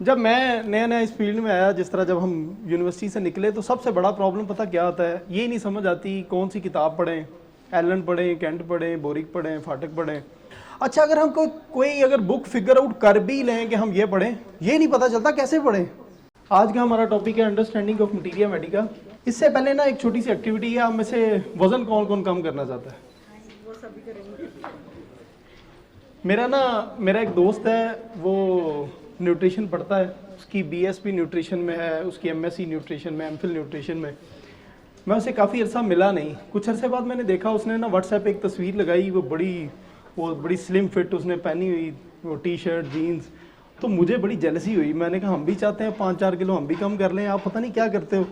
जब मैं नया नया इस फील्ड में आया, जिस तरह जब हम यूनिवर्सिटी से निकले तो सबसे बड़ा प्रॉब्लम पता क्या आता है, ये नहीं समझ आती कौन सी किताब पढ़ें। एलन पढ़ें, कैंट पढ़ें, बोरिक पढ़ें, फाटक पढ़ें। अच्छा, अगर हम कोई अगर बुक फिगर आउट कर भी लें कि हम ये पढ़ें, ये नहीं पता चलता कैसे पढ़ें। आज का हमारा टॉपिक है अंडरस्टैंडिंग ऑफ मटीरिया मेडिका। इससे पहले ना एक छोटी सी एक्टिविटी है, आप में से वजन कौन कौन कम करना चाहता है? वो सभी करेंगे। मेरा एक दोस्त है, वो न्यूट्रिशन पढ़ता है, उसकी बीएसपी न्यूट्रिशन में है, उसकी एमएससी न्यूट्रिशन में, एमफिल न्यूट्रिशन में। मैं उसे काफ़ी अर्सा मिला नहीं, कुछ अरसे बाद मैंने देखा उसने ना व्हाट्सएप पे एक तस्वीर लगाई, वो बड़ी स्लिम फिट उसने पहनी हुई, वो टी शर्ट जीन्स। तो मुझे बड़ी जेलसी हुई, मैंने कहा हम भी चाहते हैं 5-4 किलो हम भी कम कर लें, आप पता नहीं क्या करते हो।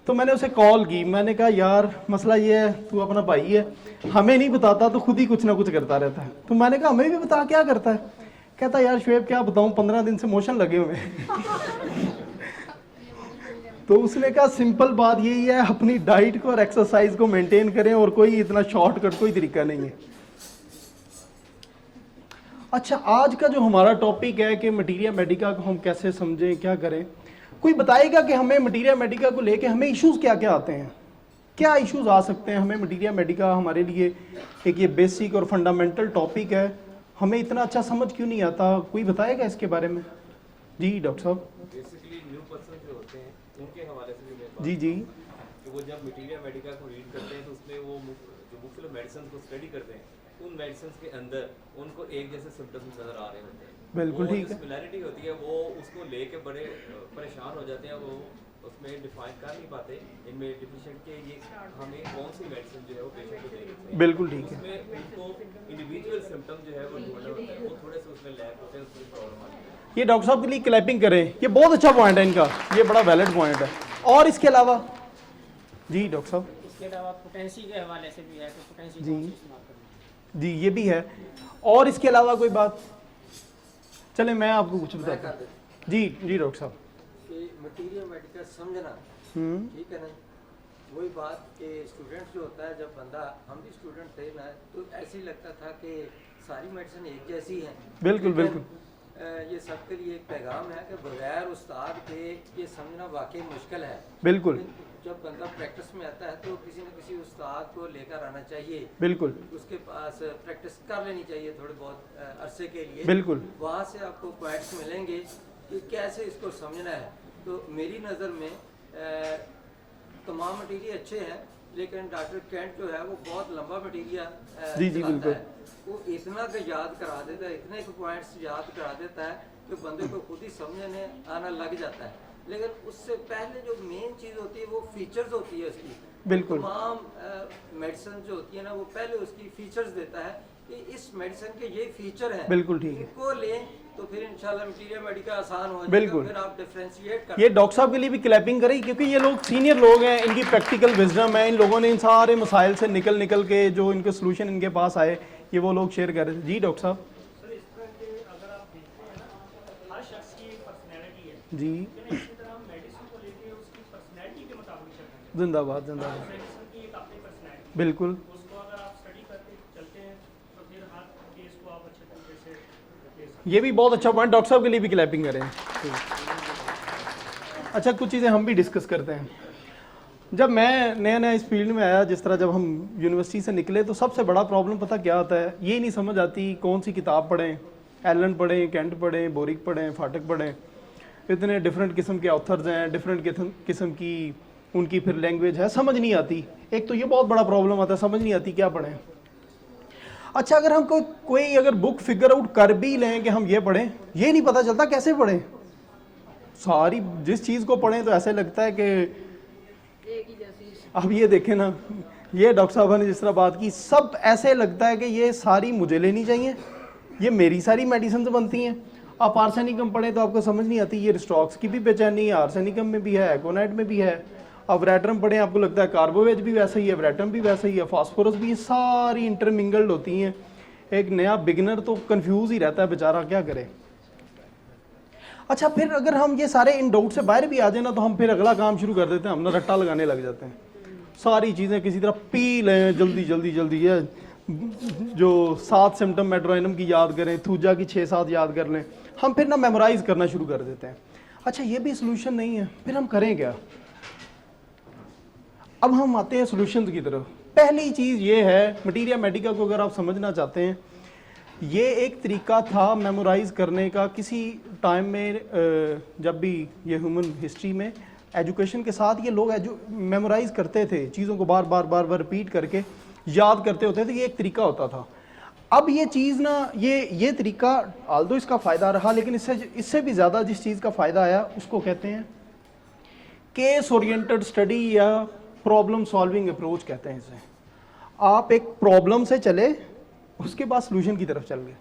तो मैंने उसे कॉल की, मैंने कहा यार मसला ये है, तू अपना भाई है, हमें नहीं बताता तो खुद ही कुछ ना कुछ करता रहता है। तो मैंने कहा हमें भी बता क्या करता है। कहता यार शुएब क्या बताऊं, 15 दिन से मोशन लगे हुए हैं। तो उसने कहा सिंपल बात यही है, अपनी डाइट को और एक्सरसाइज को मेंटेन करें, और कोई इतना शॉर्टकट कोई तरीका नहीं है। अच्छा, आज का जो हमारा टॉपिक है कि मटीरिया मेडिका को हम कैसे समझें, क्या करें, कोई बताएगा कि हमें मटीरिया मेडिका को लेके हमें इश्यूज क्या क्या आते हैं, क्या इश्यूज आ सकते हैं हमें। मटीरिया मेडिका हमारे लिए एक ये बेसिक और फंडामेंटल टॉपिक है, हमें इतना अच्छा समझ क्यों नहीं आता, कोई बताएगा इसके बारे में? जी डॉक्टर साहब। बेसिकली न्यू पर्सन जो होते हैं उनके हवाले से भी मैं बात जी कि वो जब मटीरिया मेडिका को रीड करते हैं तो उसमें वो जो मुख्तलिफ मेडिसिन को स्टडी करते हैं, उन मेडिसिन के अंदर उनको एक जैसे सिम्टम्स नजर आ रहे होते हैं। बिल्कुल ठीक है। सिमिलैरिटी होती है, वो उसको लेके बड़े परेशान हो जाते हैं, वो उसमें डिफाइन कर नहीं पाते इनमें डिफिशिएंट के ये हमें कौन सी मेडिसिन जो है वो पेशेंट को देनी। बिल्कुल ठीक है। उसमें उनको इंडिविजुअल सिम्टम जो है वो ढूंढना होता है, वो थोड़े से उसमें लैक होते हैं, उसमें प्रॉब्लम आती है। ये डॉक्टर साहब के लिए क्लैपिंग करें, ये बहुत अच्छा पॉइंट है इनका, ये बड़ा वैलिड पॉइंट है। और इसके अलावा जी डॉक्टर साहब। इसके अलावा पोटेंसी के हवाले से भी है कि पोटेंसी जी। कौन सी इस्तेमाल करनी है। जी ये भी है। और इसके अलावा कोई बात? चले मैं आपको कुछ बताता हूँ। जी जी डॉक्टर साहब। कि मटीरिया मेडिका समझना, ठीक है ना, वही बात कि स्टूडेंट जो होता है, जब बंदा, हम भी स्टूडेंट थे ना, तो ऐसे ही लगता था कि सारी मेडिसिन एक जैसी हैं। बिल्कुल बिल्कुल। ये सबके लिए एक पैगाम है कि बगैर उस्ताद के ये समझना वाकई मुश्किल है। बिल्कुल। जब बंदा प्रैक्टिस में आता है तो किसी न किसी उस्ताद को लेकर आना चाहिए, बिल्कुल। उसके पास प्रैक्टिस कर लेनी चाहिए थोड़े बहुत अरसे के लिए। बिल्कुल। वहाँ से आपको पॉइंट्स मिलेंगे कि कैसे इसको समझना है। तो मेरी नज़र में तमाम मटीरियल अच्छे हैं, लेकिन डॉक्टर कैंट जो है वो बहुत लंबा मटीरियल जी जी बिल्कुल। वो इतना का याद करा देता है, इतने को पॉइंट्स याद करा देता है कि बंदे को खुद ही समझने आना लग जाता है। लेकिन उससे पहले जो मेन चीज़ होती है वो फीचर्स होती है उसकी। बिल्कुल। तमाम मेडिसिन जो होती है ना, वो पहले उसकी फीचर्स देता है कि इस मेडिसिन के ये फीचर हैं। बिल्कुल ठीक है। इनको लें तो फिर इंशाल्लाह मटीरिया मेडिका आसान हो जाएगा। बिल्कुल। फिर आप डिफरेंशिएट कर। ये डॉक्टर साहब के लिए भी क्लैपिंग करें, क्योंकि ये लोग सीनियर लोग हैं, इनकी प्रैक्टिकल विजडम है, इन लोगों ने इन सारे मसाइल से निकल के जो इनके सोल्यूशन इनके पास आए, ये वो लोग शेयर कर रहे थे। जी डॉक्टर साहब। सर, इस तरह के अगर आप देखते हैं ना, हर शख्स की एक पर्सनैलिटी है। जी लेकिन इसी तरह हम मेडिसिन को लेके उसकी पर्सनैलिटी के मुताबिक चलते हैं। जिंदाबाद जिंदाबाद। मेडिसिन की एक अपनी पर्सनैलिटी, बिल्कुल। उसको अगर आप स्टडी करके चलते हैं तो फिर हर केस को आप अच्छे तरीके से ले सकते ये भी बहुत अच्छा पॉइंट, डॉक्टर साहब के लिए भी क्लैपिंग करें। अच्छा, कुछ चीज़ें हम भी डिस्कस करते हैं। जब मैं नया नया इस फील्ड में आया, जिस तरह जब हम यूनिवर्सिटी से निकले तो सबसे बड़ा प्रॉब्लम पता क्या आता है, ये नहीं समझ आती कौन सी किताब पढ़ें। एलन पढ़ें, कैंट पढ़ें, बोरिक पढ़ें, फाटक पढ़ें। इतने डिफरेंट किस्म के ऑथर्स हैं, डिफरेंट किस्म की उनकी फिर लैंग्वेज है, समझ नहीं आती। एक तो ये बहुत बड़ा प्रॉब्लम आता है, समझ नहीं आती क्या पढ़ें। अच्छा, अगर हम कोई अगर बुक फिगर आउट कर भी लें कि हम ये पढ़ें, ये नहीं पता चलता कैसे पढ़ें। सारी जिस चीज़ को पढ़ें तो ऐसे लगता है कि अब ये देखें ना, ये डॉक्टर साहब ने जिस तरह बात की, सब ऐसे लगता है कि ये सारी मुझे लेनी चाहिए, ये मेरी सारी मेडिसिन से बनती हैं। आप आर्सेनिकम पढ़ें तो आपको समझ नहीं आती, ये रिस्टॉक्स की भी बेचैनी है, आर्सेनिकम में भी है, एकोनाइट में भी है। अब वैट्रम पढ़ें, आपको लगता है कार्बोवेज भी वैसा ही है, वैट्रम भी वैसा ही है, फास्फोरस भी, ये सारी इंटरमिंगल्ड होती हैं। एक नया बिगिनर तो कंफ्यूज ही रहता है बेचारा, क्या करे। अच्छा, फिर अगर हम ये सारे इन डाउट से बाहर भी आ जाए ना, तो हम फिर अगला काम शुरू कर देते हैं, हम ना रट्टा लगाने लग जाते हैं। सारी चीज़ें किसी तरह पी लें जल्दी जल्दी जल्दी है, जो 7 सिम्टम मेट्रोइनम की याद करें, थूजा की 6-7 याद कर लें, हम फिर ना मेमोराइज करना शुरू कर देते हैं। अच्छा ये भी सोल्यूशन नहीं है, फिर हम करें क्या? अब हम आते हैं सोल्यूशन की तरफ। पहली चीज़ ये है, मटीरिया मेडिका को अगर आप समझना चाहते हैं, ये एक तरीका था मेमोराइज करने का। किसी टाइम में जब भी ये ह्यूमन हिस्ट्री में एजुकेशन के साथ ये लोग मेमोराइज करते थे, चीज़ों को बार बार रिपीट करके याद करते होते थे, ये एक तरीका होता था। अब ये चीज़ ना, ये तरीका आल्दो इसका फ़ायदा रहा, लेकिन इससे भी ज़्यादा जिस चीज़ का फ़ायदा आया उसको कहते हैं केस ओरिएंटेड स्टडी या प्रॉब्लम सॉल्विंग अप्रोच कहते हैं इसे। आप एक प्रॉब्लम से चले, उसके बाद सॉल्यूशन की तरफ चल गए।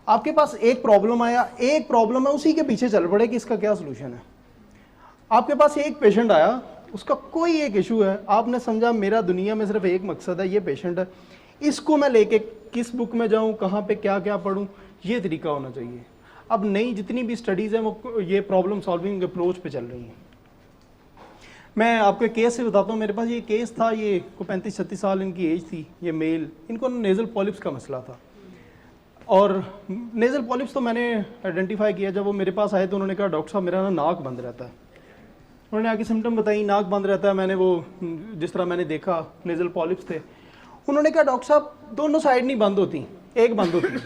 आपके पास एक प्रॉब्लम आया, एक प्रॉब्लम है, उसी के पीछे चल पड़े कि इसका क्या सॉल्यूशन है। आपके पास एक पेशेंट आया, उसका कोई एक इशू है, आपने समझा मेरा दुनिया में सिर्फ एक मकसद है, ये पेशेंट है, इसको मैं लेके किस बुक में जाऊं, कहाँ पे क्या क्या पढूं, ये तरीका होना चाहिए। अब नई जितनी भी स्टडीज़ हैं वो ये प्रॉब्लम सॉल्विंग अप्रोच पे चल रही हैं। मैं आपको एक केस से बताता हूँ। मेरे पास ये केस था, ये को 35-36 साल इनकी एज थी, ये मेल, इनको नेज़ल पॉलिप्स का मसला था। और नेज़ल पॉलिप्स तो मैंने आइडेंटिफाई किया, जब वो मेरे पास आए तो उन्होंने कहा डॉक्टर साहब मेरा ना नाक बंद रहता है। उन्होंने आके सिम्टम बताई, नाक बंद रहता है। मैंने वो जिस तरह मैंने देखा नेज़ल पॉलिप्स थे। उन्होंने कहा डॉक्टर साहब दोनों साइड नहीं बंद होती, एक बंद होती है।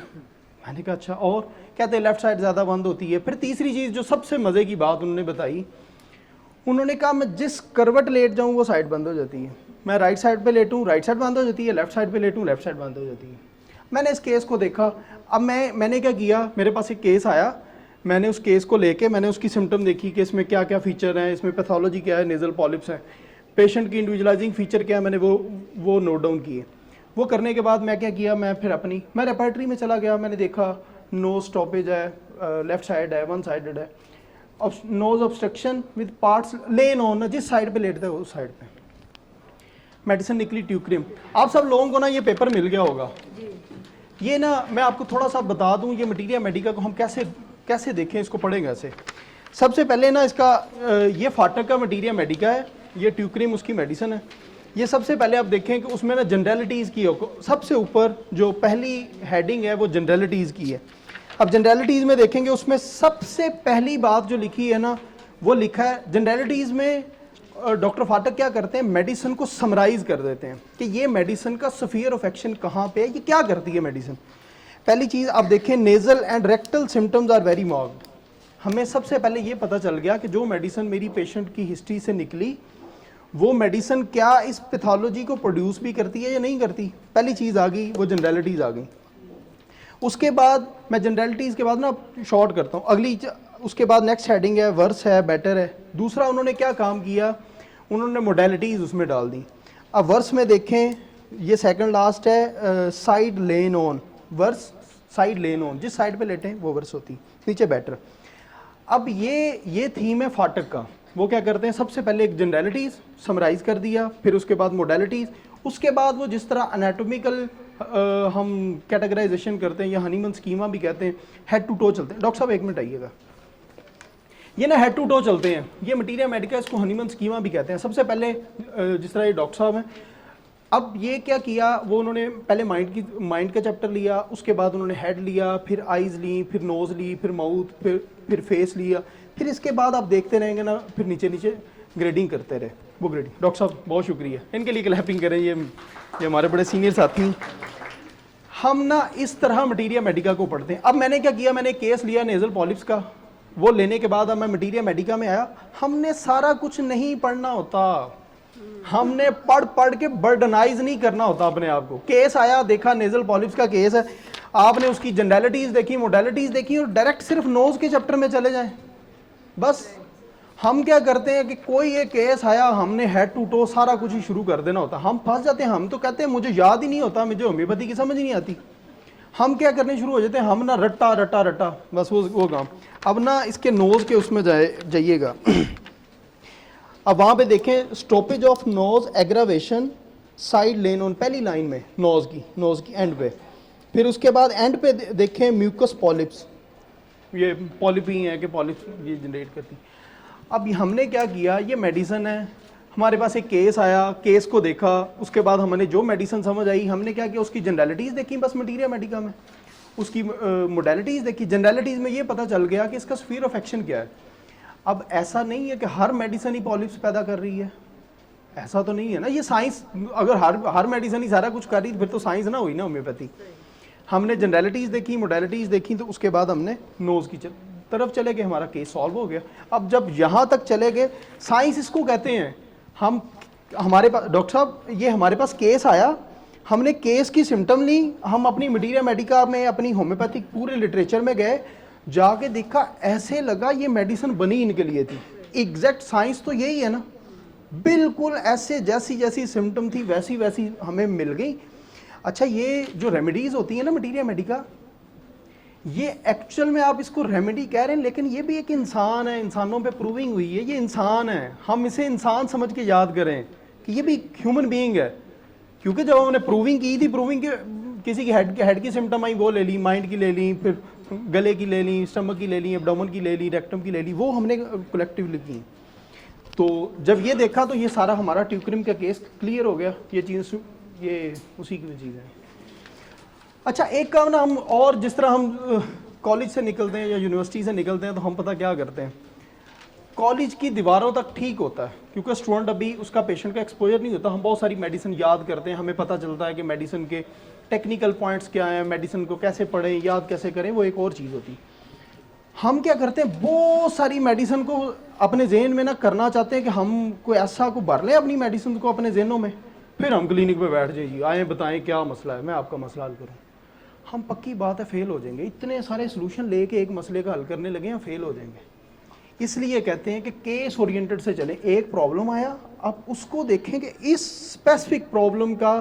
मैंने कहा अच्छा, और कहते लेफ्ट साइड ज़्यादा बंद होती है। फिर तीसरी चीज़ जो सबसे मज़े की बात उन्होंने बताई, उन्होंने कहा मैं जिस करवट लेट जाऊँ वो साइड बंद हो जाती है, मैं राइट साइड पे लेटूँ राइट साइड बंद हो जाती है, लेफ्ट साइड पे लेटूँ लेफ्ट साइड बंद हो जाती है। मैंने इस केस को देखा। अब मैंने क्या किया, मेरे पास एक केस आया, मैंने उस केस को लेके मैंने उसकी सिम्टम देखी कि इसमें क्या क्या फ़ीचर हैं, इसमें पैथोलॉजी क्या है, नेज़ल पॉलिप्स है, पेशेंट की इंडिविजुअलाइजिंग फ़ीचर क्या है, मैंने वो नोट डाउन किए। वो करने के बाद मैं क्या किया, मैं फिर मैं रेपर्टरी में चला गया। मैंने देखा नोज स्टॉपेज है, लेफ्ट साइड है, वन साइडेड है, nose obstruction with parts lain on, जिस साइड पे लेटता है उस साइड पे। मेडिसिन निकली ट्यूक्रिम। आप सब लोगों को ना ये पेपर मिल गया होगा। ये ना मैं आपको थोड़ा सा बता दूं, ये मटीरिया मेडिका को हम कैसे देखें, इसको पढ़ेंगे ऐसे। सबसे पहले ना इसका ये फाटक का मटीरिया मेडिका है, ये ट्यूक्रिम उसकी मेडिसिन है। ये सबसे पहले आप देखें कि उसमें ना जनरलिटीज़ की हो, सबसे ऊपर जो पहली हेडिंग है वो जनरलिटीज़ की है। अब जनरलिटीज़ में देखेंगे उसमें सबसे पहली बात जो लिखी है ना, वो लिखा है जनरलिटीज़ में डॉक्टर फाटक क्या करते हैं, मेडिसिन को समराइज कर देते हैं कि ये मेडिसिन का स्फीयर ऑफ एक्शन कहाँ पे है, ये क्या करती है मेडिसिन। पहली चीज़ आप देखें, nasal and rectal symptoms are very marked. हमें सबसे पहले ये पता चल गया कि जो मेडिसिन मेरी पेशेंट की हिस्ट्री से निकली, वो मेडिसिन क्या इस पैथोलॉजी को प्रोड्यूस भी करती है या नहीं करती। पहली चीज़ आ गई, वो जनरलिटीज़ आ गई। उसके बाद मैं जनरलिटीज़ के बाद ना शॉर्ट करता हूँ अगली। उसके बाद नेक्स्ट हेडिंग है वर्स है, बेटर है। दूसरा उन्होंने क्या काम किया, उन्होंने मोडेलिटीज़ उसमें डाल दी। अब वर्स में देखें, ये सेकंड लास्ट है, side lain on, worse side lain on, जिस साइड पे लेटें वो वर्स होती, नीचे बेटर। अब ये थीम है फाटक का। वो क्या करते हैं, सबसे पहले एक जनरलिटीज़ समराइज कर दिया, फिर उसके बाद मोडेलिटीज़, उसके बाद वो जिस तरह एनाटोमिकल हम कैटेगराइजेशन करते हैं या हनीमन स्कीमा भी कहते हैं, हेड टू टो चलते हैं। डॉक्टर साहब एक मिनट आइएगा, ये ना हेड टू टो चलते हैं, ये मटीरिया मेडिका, इसको हनीमन स्कीमा भी कहते हैं। सबसे पहले जिस तरह ये डॉक्टर साहब हैं, अब ये क्या किया, वो उन्होंने पहले माइंड का चैप्टर लिया, उसके बाद उन्होंने हेड लिया, फिर आइज़ ली, फिर नोज़ ली, फिर माउथ, फिर फेस लिया, फिर इसके बाद आप देखते रहेंगे ना, फिर नीचे नीचे ग्रेडिंग करते रहे। वो ग्रेडिंग, डॉक्टर साहब बहुत शुक्रिया, इनके लिए क्लैपिंग करें, ये हमारे बड़े सीनियर साथी। हम ना इस तरह मटीरिया मेडिका को पढ़ते हैं। अब मैंने क्या किया, मैंने केस लिया नेज़ल पॉलिप्स का, वो लेने के बाद अब मैं मटीरिया मेडिका में आया। हमने सारा कुछ नहीं पढ़ना होता, हमने पढ़ के बर्डनाइज नहीं करना होता अपने आप को। केस आया, देखा नेज़ल पॉलिप्स का केस है, आपने उसकी जनरलिटीज़ देखी, मोडेलिटीज़ देखी और डायरेक्ट सिर्फ नोज़ के चैप्टर में चले जाएं बस। हम क्या करते हैं कि कोई एक केस आया, हमने हेड टू टो सारा कुछ ही शुरू कर देना होता। हम फंस जाते हैं, हम तो कहते हैं मुझे याद ही नहीं होता, मुझे होम्योपैथी की समझ नहीं आती। हम क्या करने शुरू हो जाते हैं, हम ना रट्टा रट्टा रट्टा बस वो काम। अब ना इसके नोज़ के उसमें जाइएगा, अब वहाँ पे देखें stoppage of nose aggravation side lain on, पहली लाइन में नोज़ की एंड पे। फिर उसके बाद एंड पे देखें म्यूकस पॉलिप्स, ये पॉलिप ही है कि पॉलिप्स ये जनरेट करती। अब हमने क्या किया, ये मेडिसिन है, हमारे पास एक केस आया, केस को देखा, उसके बाद हमने जो मेडिसिन समझ आई हमने क्या किया, उसकी जनरलिटीज़ देखी बस मटीरिया मेडिका में, उसकी मोडेलिटीज़ देखी। जनरलिटीज़ में ये पता चल गया कि इसका स्फीयर ऑफ एक्शन क्या है। अब ऐसा नहीं है कि हर मेडिसिन ही पॉलिप्स पैदा कर रही है, ऐसा तो नहीं है ना। ये साइंस, अगर हर मेडिसिन ही सारा कुछ कर रही फिर तो साइंस ना हुई ना होम्योपैथी। हमने जनरलिटीज़ देखी, मोडेलिटीज़ देखी, तो उसके बाद हमने नोज़ की तरफ चले गए, हमारा केस सॉल्व हो गया। अब जब यहाँ तक चले गए, साइंस इसको कहते हैं। हमारे पास डॉक्टर साहब, ये हमारे पास केस आया, हमने केस की सिम्टम ली, हम अपनी मटीरिया मेडिका में, अपनी होम्योपैथिक पूरे लिटरेचर में गए, जाके देखा ऐसे लगा ये मेडिसिन बनी इनके लिए थी। एग्जैक्ट साइंस तो यही है ना, बिल्कुल ऐसे जैसी जैसी सिम्टम थी वैसी वैसी हमें मिल गई। अच्छा, ये जो रेमेडीज़ होती है ना मटीरिया मेडिका, ये एक्चुअल में आप इसको रेमेडी कह रहे हैं, लेकिन ये भी एक इंसान है, इंसानों पे प्रूविंग हुई है, ये इंसान है। हम इसे इंसान समझ के याद करें कि ये भी ह्यूमन बीइंग है, क्योंकि जब हमने प्रूविंग की थी, प्रूविंग के किसी की हेड की सिम्टम आई वो ले ली, माइंड की ले ली, फिर गले की ले ली, स्टमक की ले ली, एब्डोमेन की ले ली, रेक्टम की ले ली, वो हमने कलेक्टिवली की। तो जब ये देखा तो ये सारा हमारा ट्यूक्रिम का केस क्लियर हो गया। ये चीज़, ये उसी की चीज़ है। अच्छा, एक काम ना, हम और जिस तरह हम कॉलेज से निकलते हैं या यूनिवर्सिटी से निकलते हैं तो हम पता क्या करते हैं, कॉलेज की दीवारों तक ठीक होता है, क्योंकि स्टूडेंट अभी उसका पेशेंट का एक्सपोजर नहीं होता। हम बहुत सारी मेडिसिन याद करते हैं, हमें पता चलता है कि मेडिसिन के टेक्निकल पॉइंट्स क्या हैं, मेडिसिन को कैसे पढ़ें, याद कैसे करें, वो एक और चीज़ होती। हम क्या करते हैं, बहुत सारी मेडिसिन को अपने जहन में ना करना चाहते हैं कि हम कोई ऐसा को भर लें अपनी मेडिसिन को अपने जहनों में, फिर हम क्लिनिक में बैठ जाइए, आए बताएं क्या मसला है, मैं आपका मसला हल करूँ। हम पक्की बात है फेल हो जाएंगे। इतने सारे सोल्यूशन लेके एक मसले का हल करने लगे हैं, फेल हो जाएंगे। इसलिए कहते हैं कि केस ओरिएंटेड से चलें। एक प्रॉब्लम आया, आप उसको देखें कि इस स्पेसिफिक प्रॉब्लम का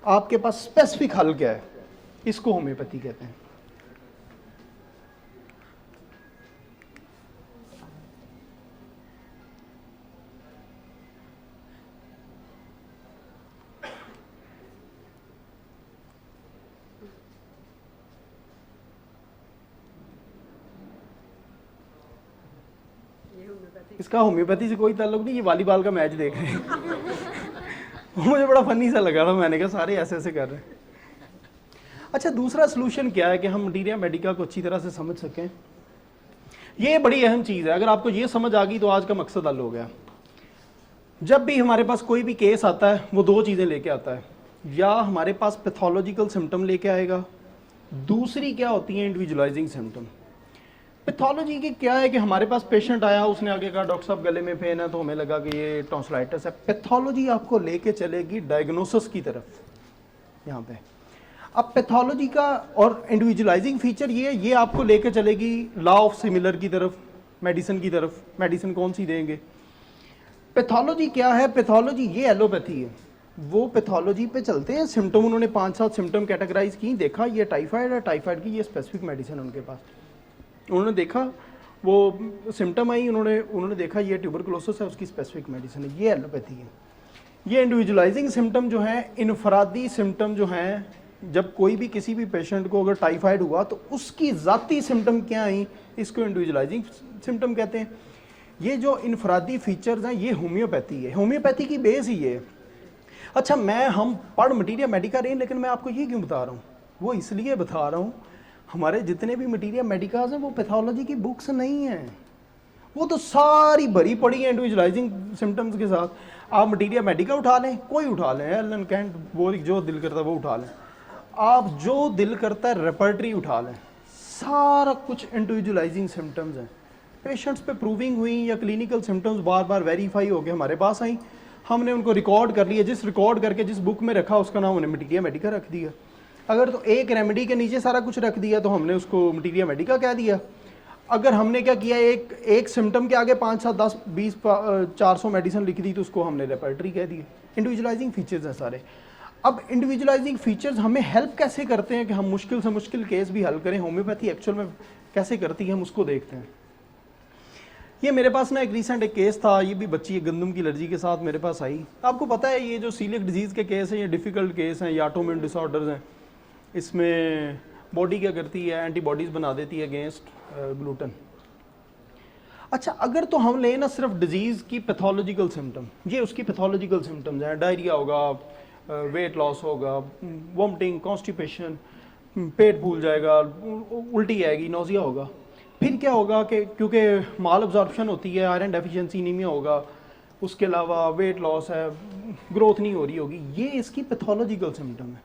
आपके पास स्पेसिफिक हल क्या है, इसको होम्योपैथी कहते हैं। इसका होम्योपैथी से कोई ताल्लुक नहीं, ये वॉलीबॉल का मैच देख रहे हैं। मुझे बड़ा फनी सा लगा था, मैंने कहा सारे ऐसे ऐसे कर रहे हैं। अच्छा, दूसरा सलूशन क्या है कि हम मटीरिया मेडिका को अच्छी तरह से समझ सकें। ये बड़ी अहम चीज़ है, अगर आपको ये समझ आ गई तो आज का मकसद हल हो गया। जब भी हमारे पास कोई भी केस आता है, वो दो चीज़ें लेके आता है, या हमारे पास पैथोलॉजिकल सिम्टम लेके आएगा, दूसरी क्या होती है इंडिविजुअलाइजिंग सिम्टम। पैथोलॉजी की क्या है कि हमारे पास पेशेंट आया, उसने आगे कहा डॉक्टर साहब गले में पेन है, तो हमें लगा कि ये टॉन्सिलाइटिस है। पैथोलॉजी आपको लेके चलेगी डायग्नोसिस की तरफ यहाँ पे। अब पैथोलॉजी का और इंडिविजुअलाइजिंग फीचर ये आपको लेके चलेगी लॉ ऑफ सिमिलर की तरफ, मेडिसिन की तरफ। मेडिसिन कौन सी देंगे। पैथोलॉजी क्या है, पैथोलॉजी ये एलोपैथी है, वो पैथोलॉजी पे चलते हैं। सिम्टम उन्होंने 5-7 सिम्टम कैटेगराइज की, देखा ये टाइफाइड है, टाइफाइड की ये स्पेसिफिक मेडिसिन उनके पास, उन्होंने देखा वो सिम्टम आई, उन्होंने देखा ये ट्यूबरकुलोसिस है, उसकी स्पेसिफिक मेडिसिन है। ये एलोपैथी है। ये इंडिविजुअलाइजिंग सिम्टम जो है, इनफरादी सिम्टम जो हैं, जब कोई भी किसी भी पेशेंट को अगर टाइफाइड हुआ तो उसकी ज़ाती सिम्टम क्या आई, इसको इंडिविजुअलाइजिंग सिम्टम कहते हैं। ये जो इनफरादी फीचर्स हैं, ये होम्योपैथी है। होम्योपैथी की बेस ही है। अच्छा, हम पढ़ मटीरिया मेडिका रहे हैं, लेकिन मैं आपको ये क्यों बता रहा हूँ, वो इसलिए बता रहा हूँ, हमारे जितने भी मटीरिया मेडिकाज हैं वो पैथोलॉजी की बुक्स नहीं हैं, वो तो सारी भरी पड़ी है इंडिविजुअलाइजिंग सिम्टम्स के साथ। आप मटीरिया मेडिका उठा लें, कोई उठा लें, एलन कैंट, वो जो दिल करता है वो उठा लें, आप जो दिल करता है रेपर्टरी उठा लें, सारा कुछ इंडिविजुअलाइजिंग सिम्टम्स हैं। पेशेंट्स पे प्रूविंग हुई या क्लिनिकल सिम्टम्स बार बार वेरीफाई हो गए, हमारे पास आई, हमने उनको रिकॉर्ड कर लिया, जिस रिकॉर्ड करके जिस बुक में रखा उसका नाम हमने मटीरिया मेडिका रख दिया। अगर तो एक रेमेडी के नीचे सारा कुछ रख दिया तो हमने उसको मटीरिया मेडिका कह दिया। अगर हमने क्या किया, एक सिम्टम के आगे 5, 7, 10, 20, 400 मेडिसिन लिख दी तो उसको हमने रेपर्टरी कह दिया। इंडिविजुअलाइजिंग फीचर्स हैं सारे। अब इंडिविजुअलाइजिंग फीचर्स हमें हेल्प कैसे करते हैं कि हम मुश्किल से मुश्किल केस भी हल करें। होम्योपैथी एक्चुअल में कैसे करती है, हम उसको देखते हैं। ये मेरे पास ना एक रिसेंट एक केस था, ये भी बच्ची गंदम की एलर्जी के साथ मेरे पास आई। आपको पता है ये जो सीलियक डिजीज़ के केस हैं, ये डिफ़िकल्ट केस हैं, ये ऑटोइम्यून डिसऑर्डर्स हैं। इसमें बॉडी क्या करती है, एंटीबॉडीज़ बना देती है अगेंस्ट ग्लूटेन। अच्छा, अगर तो हम लें ना सिर्फ डिजीज़ की पैथोलॉजिकल सिम्टम, ये उसकी पैथोलॉजिकल सिम्टम्स हैं, डायरिया होगा, वेट लॉस होगा, वॉमिटिंग, कॉन्स्टिपेशन, पेट फूल जाएगा, उल्टी आएगी, नोजिया होगा, फिर क्या होगा कि क्योंकि माल अब्जॉर्प्शन होती है, आयरन डेफिशिएंसी, एनीमिया होगा, उसके अलावा वेट लॉस है, ग्रोथ नहीं हो रही होगी, ये इसकी पैथोलॉजिकल सिम्टम है।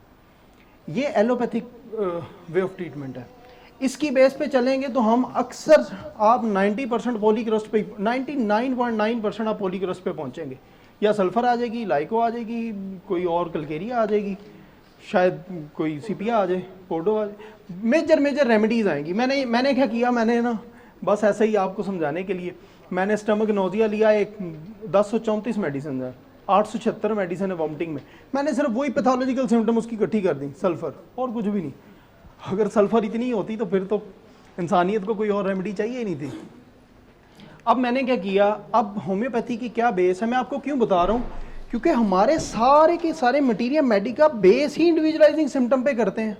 ये एलोपैथिक वे ऑफ ट्रीटमेंट है। इसकी बेस पे चलेंगे तो हम अक्सर आप 90% पॉलीक्रस्ट पे, 99.9% आप पॉलीक्रस्ट पे पहुंचेंगे, या सल्फर आ जाएगी, लाइको आ जाएगी, कोई और कलकेरिया आ जाएगी, शायद कोई सीपिया आ जाए, पोडो आ जाए, मेजर रेमेडीज़ आएंगी। मैंने क्या किया, मैंने ना बस ऐसे ही आपको समझाने के लिए मैंने स्टमक नोजिया लिया, एक 1034 मेडिसिन है, 876 मेडिसिन है वॉमिटिंग में, मैंने सिर्फ वही पैथोलॉजिकल सिम्टम उसकी इकट्ठी कर दी, सल्फर और कुछ भी नहीं। अगर सल्फर इतनी होती तो फिर तो इंसानियत को कोई और रेमेडी चाहिए ही नहीं थी। अब मैंने क्या किया, अब होम्योपैथी की क्या बेस है, मैं आपको क्यों बता रहा हूँ, क्योंकि हमारे सारे के सारे मटीरियल मेडिका बेस ही इंडिविजुअलाइजिंग सिम्टम पे करते हैं।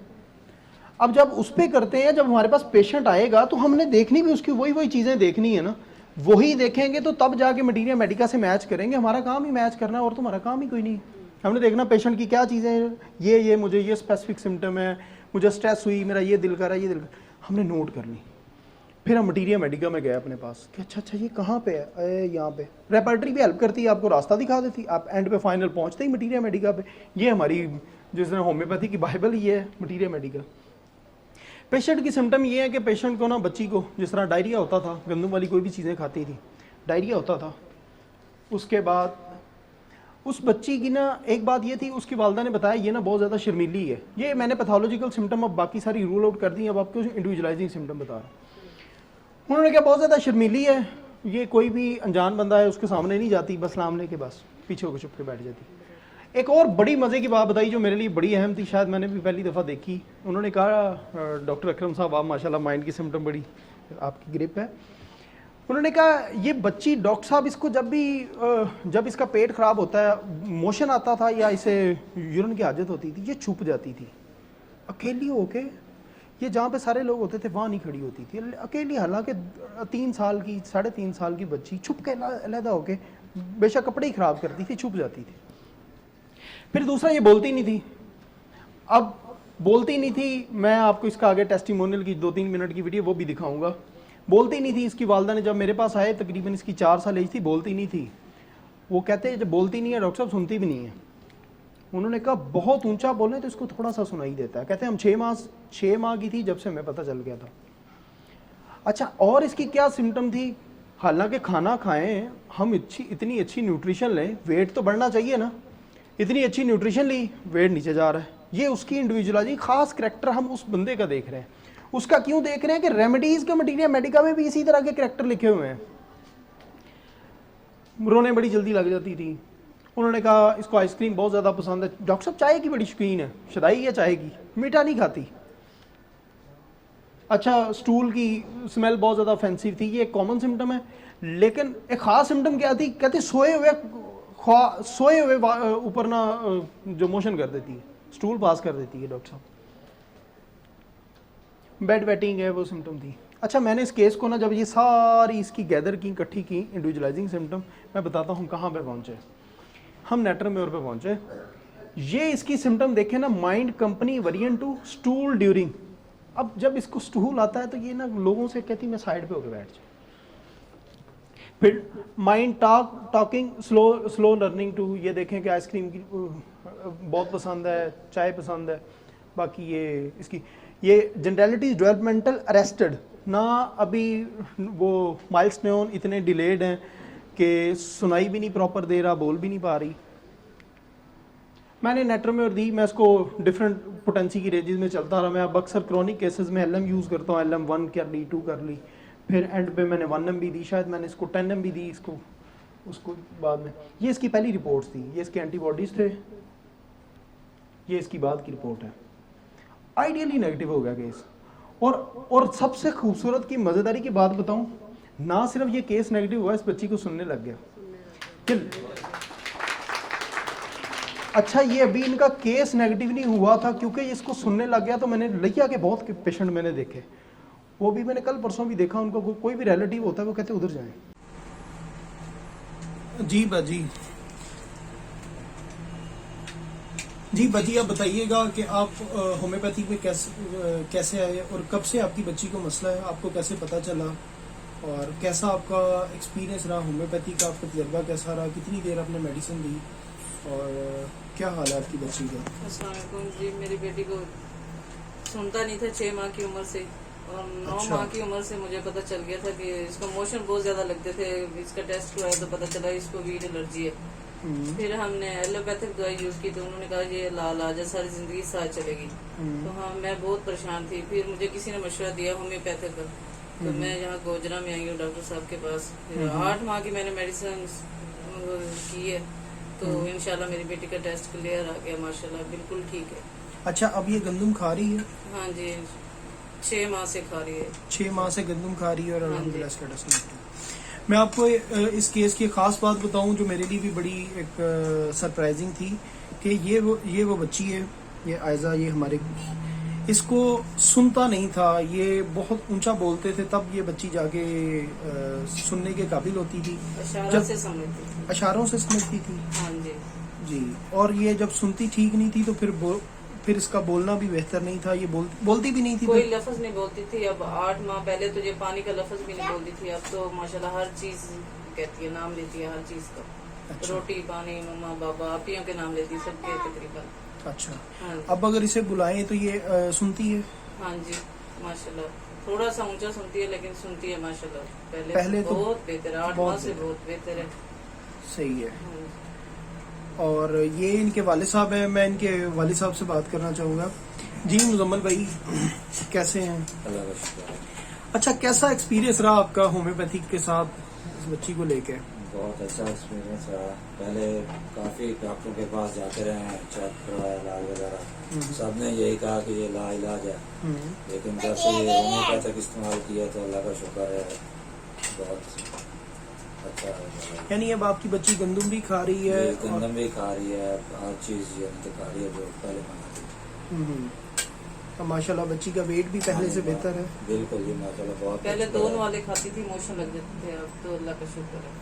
अब जब उस पर करते हैं, जब हमारे पास पेशेंट आएगा तो हमने देखनी भी उसकी वही चीज़ें देखनी है ना, वही देखेंगे तो तब जाके मटीरियल मेडिका से मैच करेंगे। हमारा काम ही मैच करना है और तुम्हारा काम ही कोई नहीं। हमने देखना पेशेंट की क्या चीज़ें, ये मुझे ये स्पेसिफिक सिम्टम है, मुझे स्ट्रेस हुई, मेरा ये दिल कर रहा है, ये दिल कर, हमने नोट कर ली। फिर हम मटीरियल मेडिका में गए अपने पास कि अच्छा ये कहाँ पे है, यहाँ पे। रेपर्टरी भी हेल्प करती है, आपको रास्ता दिखा देती, आप एंड पे फाइनल पहुँचते ही मटीरियल मेडिका पे। ये हमारी जिस तरह होम्योपैथी की बाइबल ही है मटीरियल मेडिका। पेशेंट की सिम्टम ये है कि पेशेंट को ना, बच्ची को जिस तरह डायरिया होता था, गंदम वाली कोई भी चीज़ें खाती थी, डायरिया होता था। उसके बाद उस बच्ची की ना एक बात ये थी, उसकी वालदा ने बताया ये ना बहुत ज़्यादा शर्मीली है। ये मैंने पैथोलॉजिकल सिम्टम अब बाकी सारी रूल आउट कर दी, अब आपको इंडिविजुअलाइजिंग सिम्टम बता रहा हूँ। उन्होंने कहा बहुत ज़्यादा शर्मीली है, ये कोई भी अनजान बंदा है उसके सामने नहीं जाती, बस सामने लेके बस पीछे होकर छुप के बैठ जाती। एक और बड़ी मज़े की बात बताई जो मेरे लिए बड़ी अहम थी, शायद मैंने भी पहली दफ़ा देखी। उन्होंने कहा डॉक्टर अकरम साहब, आप माशाल्लाह माइंड की सिम्टम बड़ी आपकी ग्रिप है। उन्होंने कहा ये बच्ची डॉक्टर साहब इसको जब इसका पेट ख़राब होता है, मोशन आता था या इसे यूरिन की हाजत होती थी, ये छुप जाती थी अकेली होके। ये जहाँ पे सारे लोग होते थे वहाँ नहीं खड़ी होती थी, अकेली। हालांकि 3 साल की 3.5 साल की बच्ची छुप के अलहदा होके, बेशक कपड़े ही ख़राब करती थी, छुप जाती थी। फिर दूसरा, ये बोलती नहीं थी। अब बोलती नहीं थी, मैं आपको इसका आगे टेस्टिमोनियल की 2-3 मिनट की वीडियो वो भी दिखाऊंगा। बोलती नहीं थी। इसकी वालदा ने जब मेरे पास आए, तकरीबन इसकी 4 साल एज थी, बोलती नहीं थी। वो कहते हैं जब बोलती नहीं है डॉक्टर साहब, सुनती भी नहीं है। उन्होंने कहा बहुत ऊंचा बोलें तो इसको थोड़ा सा सुनाई देता है। कहते हैं हम 6 माह की थी जब से हमें पता चल गया था। अच्छा, और इसकी क्या सिम्टम थी, हालांकि खाना खाएं हम, इतनी अच्छी न्यूट्रिशन लें, वेट तो बढ़ना चाहिए ना, इतनी अच्छी न्यूट्रिशन ली, वेट नीचे जा रहा है। ये उसकी इंडिविजुअलिटी, खास करैक्टर हम उस बंदे का देख रहे हैं। उसका क्यों देख रहे हैं कि रेमेडीज़ का मटीरियल मेडिका में भी इसी तरह के करैक्टर लिखे हुए हैं। रोने बड़ी जल्दी लग जाती थी। उन्होंने कहा इसको आइसक्रीम बहुत ज़्यादा पसंद है। डॉक्टर साहब चाय की बड़ी शौकीन है, शदाई है चाय की, मीठा नहीं खाती। अच्छा, स्टूल की स्मेल बहुत ज़्यादा ऑफेंसिव थी, ये एक कॉमन सिम्टम है। लेकिन एक ख़ास सिम्टम क्या थी, कहते सोए हुए ऊपर ना जो मोशन कर देती है, स्टूल पास कर देती है डॉक्टर साहब। बेड वेटिंग है वो सिम्टम थी। अच्छा, मैंने इस केस को ना जब ये सारी इसकी गैदर की, इकट्ठी की, इंडिविजुअलाइजिंग सिम्टम, मैं बताता हूँ कहाँ पे पहुँचे हम। नेटर में और पे पहुँचे। ये इसकी सिम्टम देखें ना, mind company variant 2 stool during. अब जब इसको स्टूल आता है तो ये ना लोगों से कहती मैं साइड पे होकर बैठ जाऊँ। फिर mind talking slow learning too, ये देखें कि आइसक्रीम की बहुत पसंद है, चाय पसंद है। बाकी ये इसकी ये जनरलिटीज डेवलपमेंटल अरेस्टेड ना, अभी वो माइलस्टोन इतने डिलेड हैं कि सुनाई भी नहीं प्रॉपर दे रहा, बोल भी नहीं पा रही। मैंने नेटर में और दी, मैं इसको डिफरेंट पोटेंसी की रेंजेस में चलता रहा। मैं अब अक्सर क्रॉनिक केसेस में LM यूज़ करता हूँ, LM 1 कर ली, 2 कर ली, फिर एंड पे मैंने 1 MB दी, शायद मैंने इसको 10 MB दी इसको, उसको बाद में। ये इसकी पहली रिपोर्ट्स थी, ये इसके एंटीबॉडीज़ थे, ये इसकी बाद की रिपोर्ट है। आइडियली नेगेटिव हो गया केस। और सबसे खूबसूरत की मज़ेदारी की बात बताऊं, ना सिर्फ ये केस नेगेटिव हुआ, इस बच्ची को सुनने लग गया। अच्छा, ये अभी इनका केस नेगेटिव नहीं हुआ था क्योंकि इसको सुनने लग गया। तो मैंने लिया कि बहुत पेशेंट मैंने देखे, वो भी मैंने कल परसों भी देखा उनको, कोई भी रिलेटिव होता है वो कहते उधर जाएं। जी बाजी, जी बाजी आप बताइएगा कि आप होम्योपैथी में कैसे आए और कब से आपकी बच्ची को मसला है, आपको कैसे पता चला और कैसा आपका एक्सपीरियंस रहा होम्योपैथी का, आपका तजर्बा कैसा रहा, कितनी देर आपने मेडिसिन दी और क्या हाल है आपकी बच्ची का? अस्सलाम वालेकुम जी। मेरी बेटी को सुनता नहीं था 6 माह की उम्र से, और 9 अच्छा। माह की उम्र से मुझे पता चल गया था कि इसको मोशन बहुत ज्यादा लगते थे। इसका टेस्ट हुआ तो पता चला इसको वीट एलर्जी है। फिर हमने एलोपैथिक दवाई यूज की तो उन्होंने कहा ये लाज है, सारी जिंदगी साथ चलेगी। तो हाँ, मैं बहुत परेशान थी। फिर मुझे किसी ने मशवरा दिया होम्योपैथिक का, तो मैं यहाँ गोजरा में आई हूँ डॉक्टर साहब के पास। फिर 8 माह की मैंने मेडिसिन की है, तो इंशाल्लाह मेरी बेटी का टेस्ट क्लियर आ गया, माशाल्लाह बिल्कुल ठीक है। अच्छा, अब ये गंदम खा रही है? हाँ जी, 6 माह से खा रही है। 6 माह से गंदम खा रही है और हाँ जी। अल्हम्दुलिल्लाह इसका टेस्ट नेगेटिव। मैं आपको इस केस की एक खास बात बताऊं जो मेरे लिए भी बड़ी एक सरप्राइजिंग थी कि ये वो बच्ची है, ये आयजा, ये हमारे, इसको सुनता नहीं था, ये बहुत ऊंचा बोलते थे, तब ये बच्ची जाके सुनने के काबिल होती थी, इशारा से समझती थी। इशारों से समझती थी। हाँ जी। जी, और ये जब सुनती ठीक नहीं थी तो फिर इसका बोलना भी बेहतर नहीं था, ये बोलती भी नहीं थी। कोई लफ्ज नहीं बोलती थी। अब 8 माह पहले तो ये पानी का लफ्ज भी नहीं बोलती थी, अब तो माशाल्लाह हर चीज कहती है, नाम लेती है हर चीज का। अच्छा। रोटी, पानी, मम्मा, बाबा, आपियों के नाम लेती है सबके तकरीबन। अच्छा, हाँ जी। अब अगर इसे बुलाएं तो ये सुनती है? हाँ जी, माशाल्लाह थोड़ा सा ऊंचा सुनती है लेकिन सुनती है माशाल्लाह। पहले तो बहुत बेहतर है, 8 बहुत माह से बहुत बेहतर है। सही है। हाँ जी। और ये इनके वालिद साहब हैं, मैं इनके वालिद साहब से बात करना चाहूँगा। जी मुजम्मल भाई, कैसे हैं? अल्लाह का शुक्र है। अच्छा, कैसा एक्सपीरियंस रहा आपका होम्योपैथिक के साथ इस बच्ची को लेके? बहुत अच्छा एक्सपीरियंस रहा। पहले काफ़ी डॉक्टरों के पास जाते रहे हैं, चेक करवाया, इलाज वगैरह, सब ने यही कहा कि ये लाइलाज है। लेकिन जब से ये होम्योपैथिक इस्तेमाल किया तो अल्लाह का शुक्र है, बहुत अच्छा है। यानी अब आपकी बच्ची गंदम भी खा रही है ये और गंदम भी खा रही है, हर चीज़ ये तो खा रही है जो पहले मना थी। अब माशाल्लाह बच्ची का वेट भी पहले से बेहतर है। बिल्कुल जी, माशाल्लाह बहुत पहले अच्छा 2 है। वाले खाती थी, मोशन लग जाते थे, अब तो अल्लाह का शुक्र है,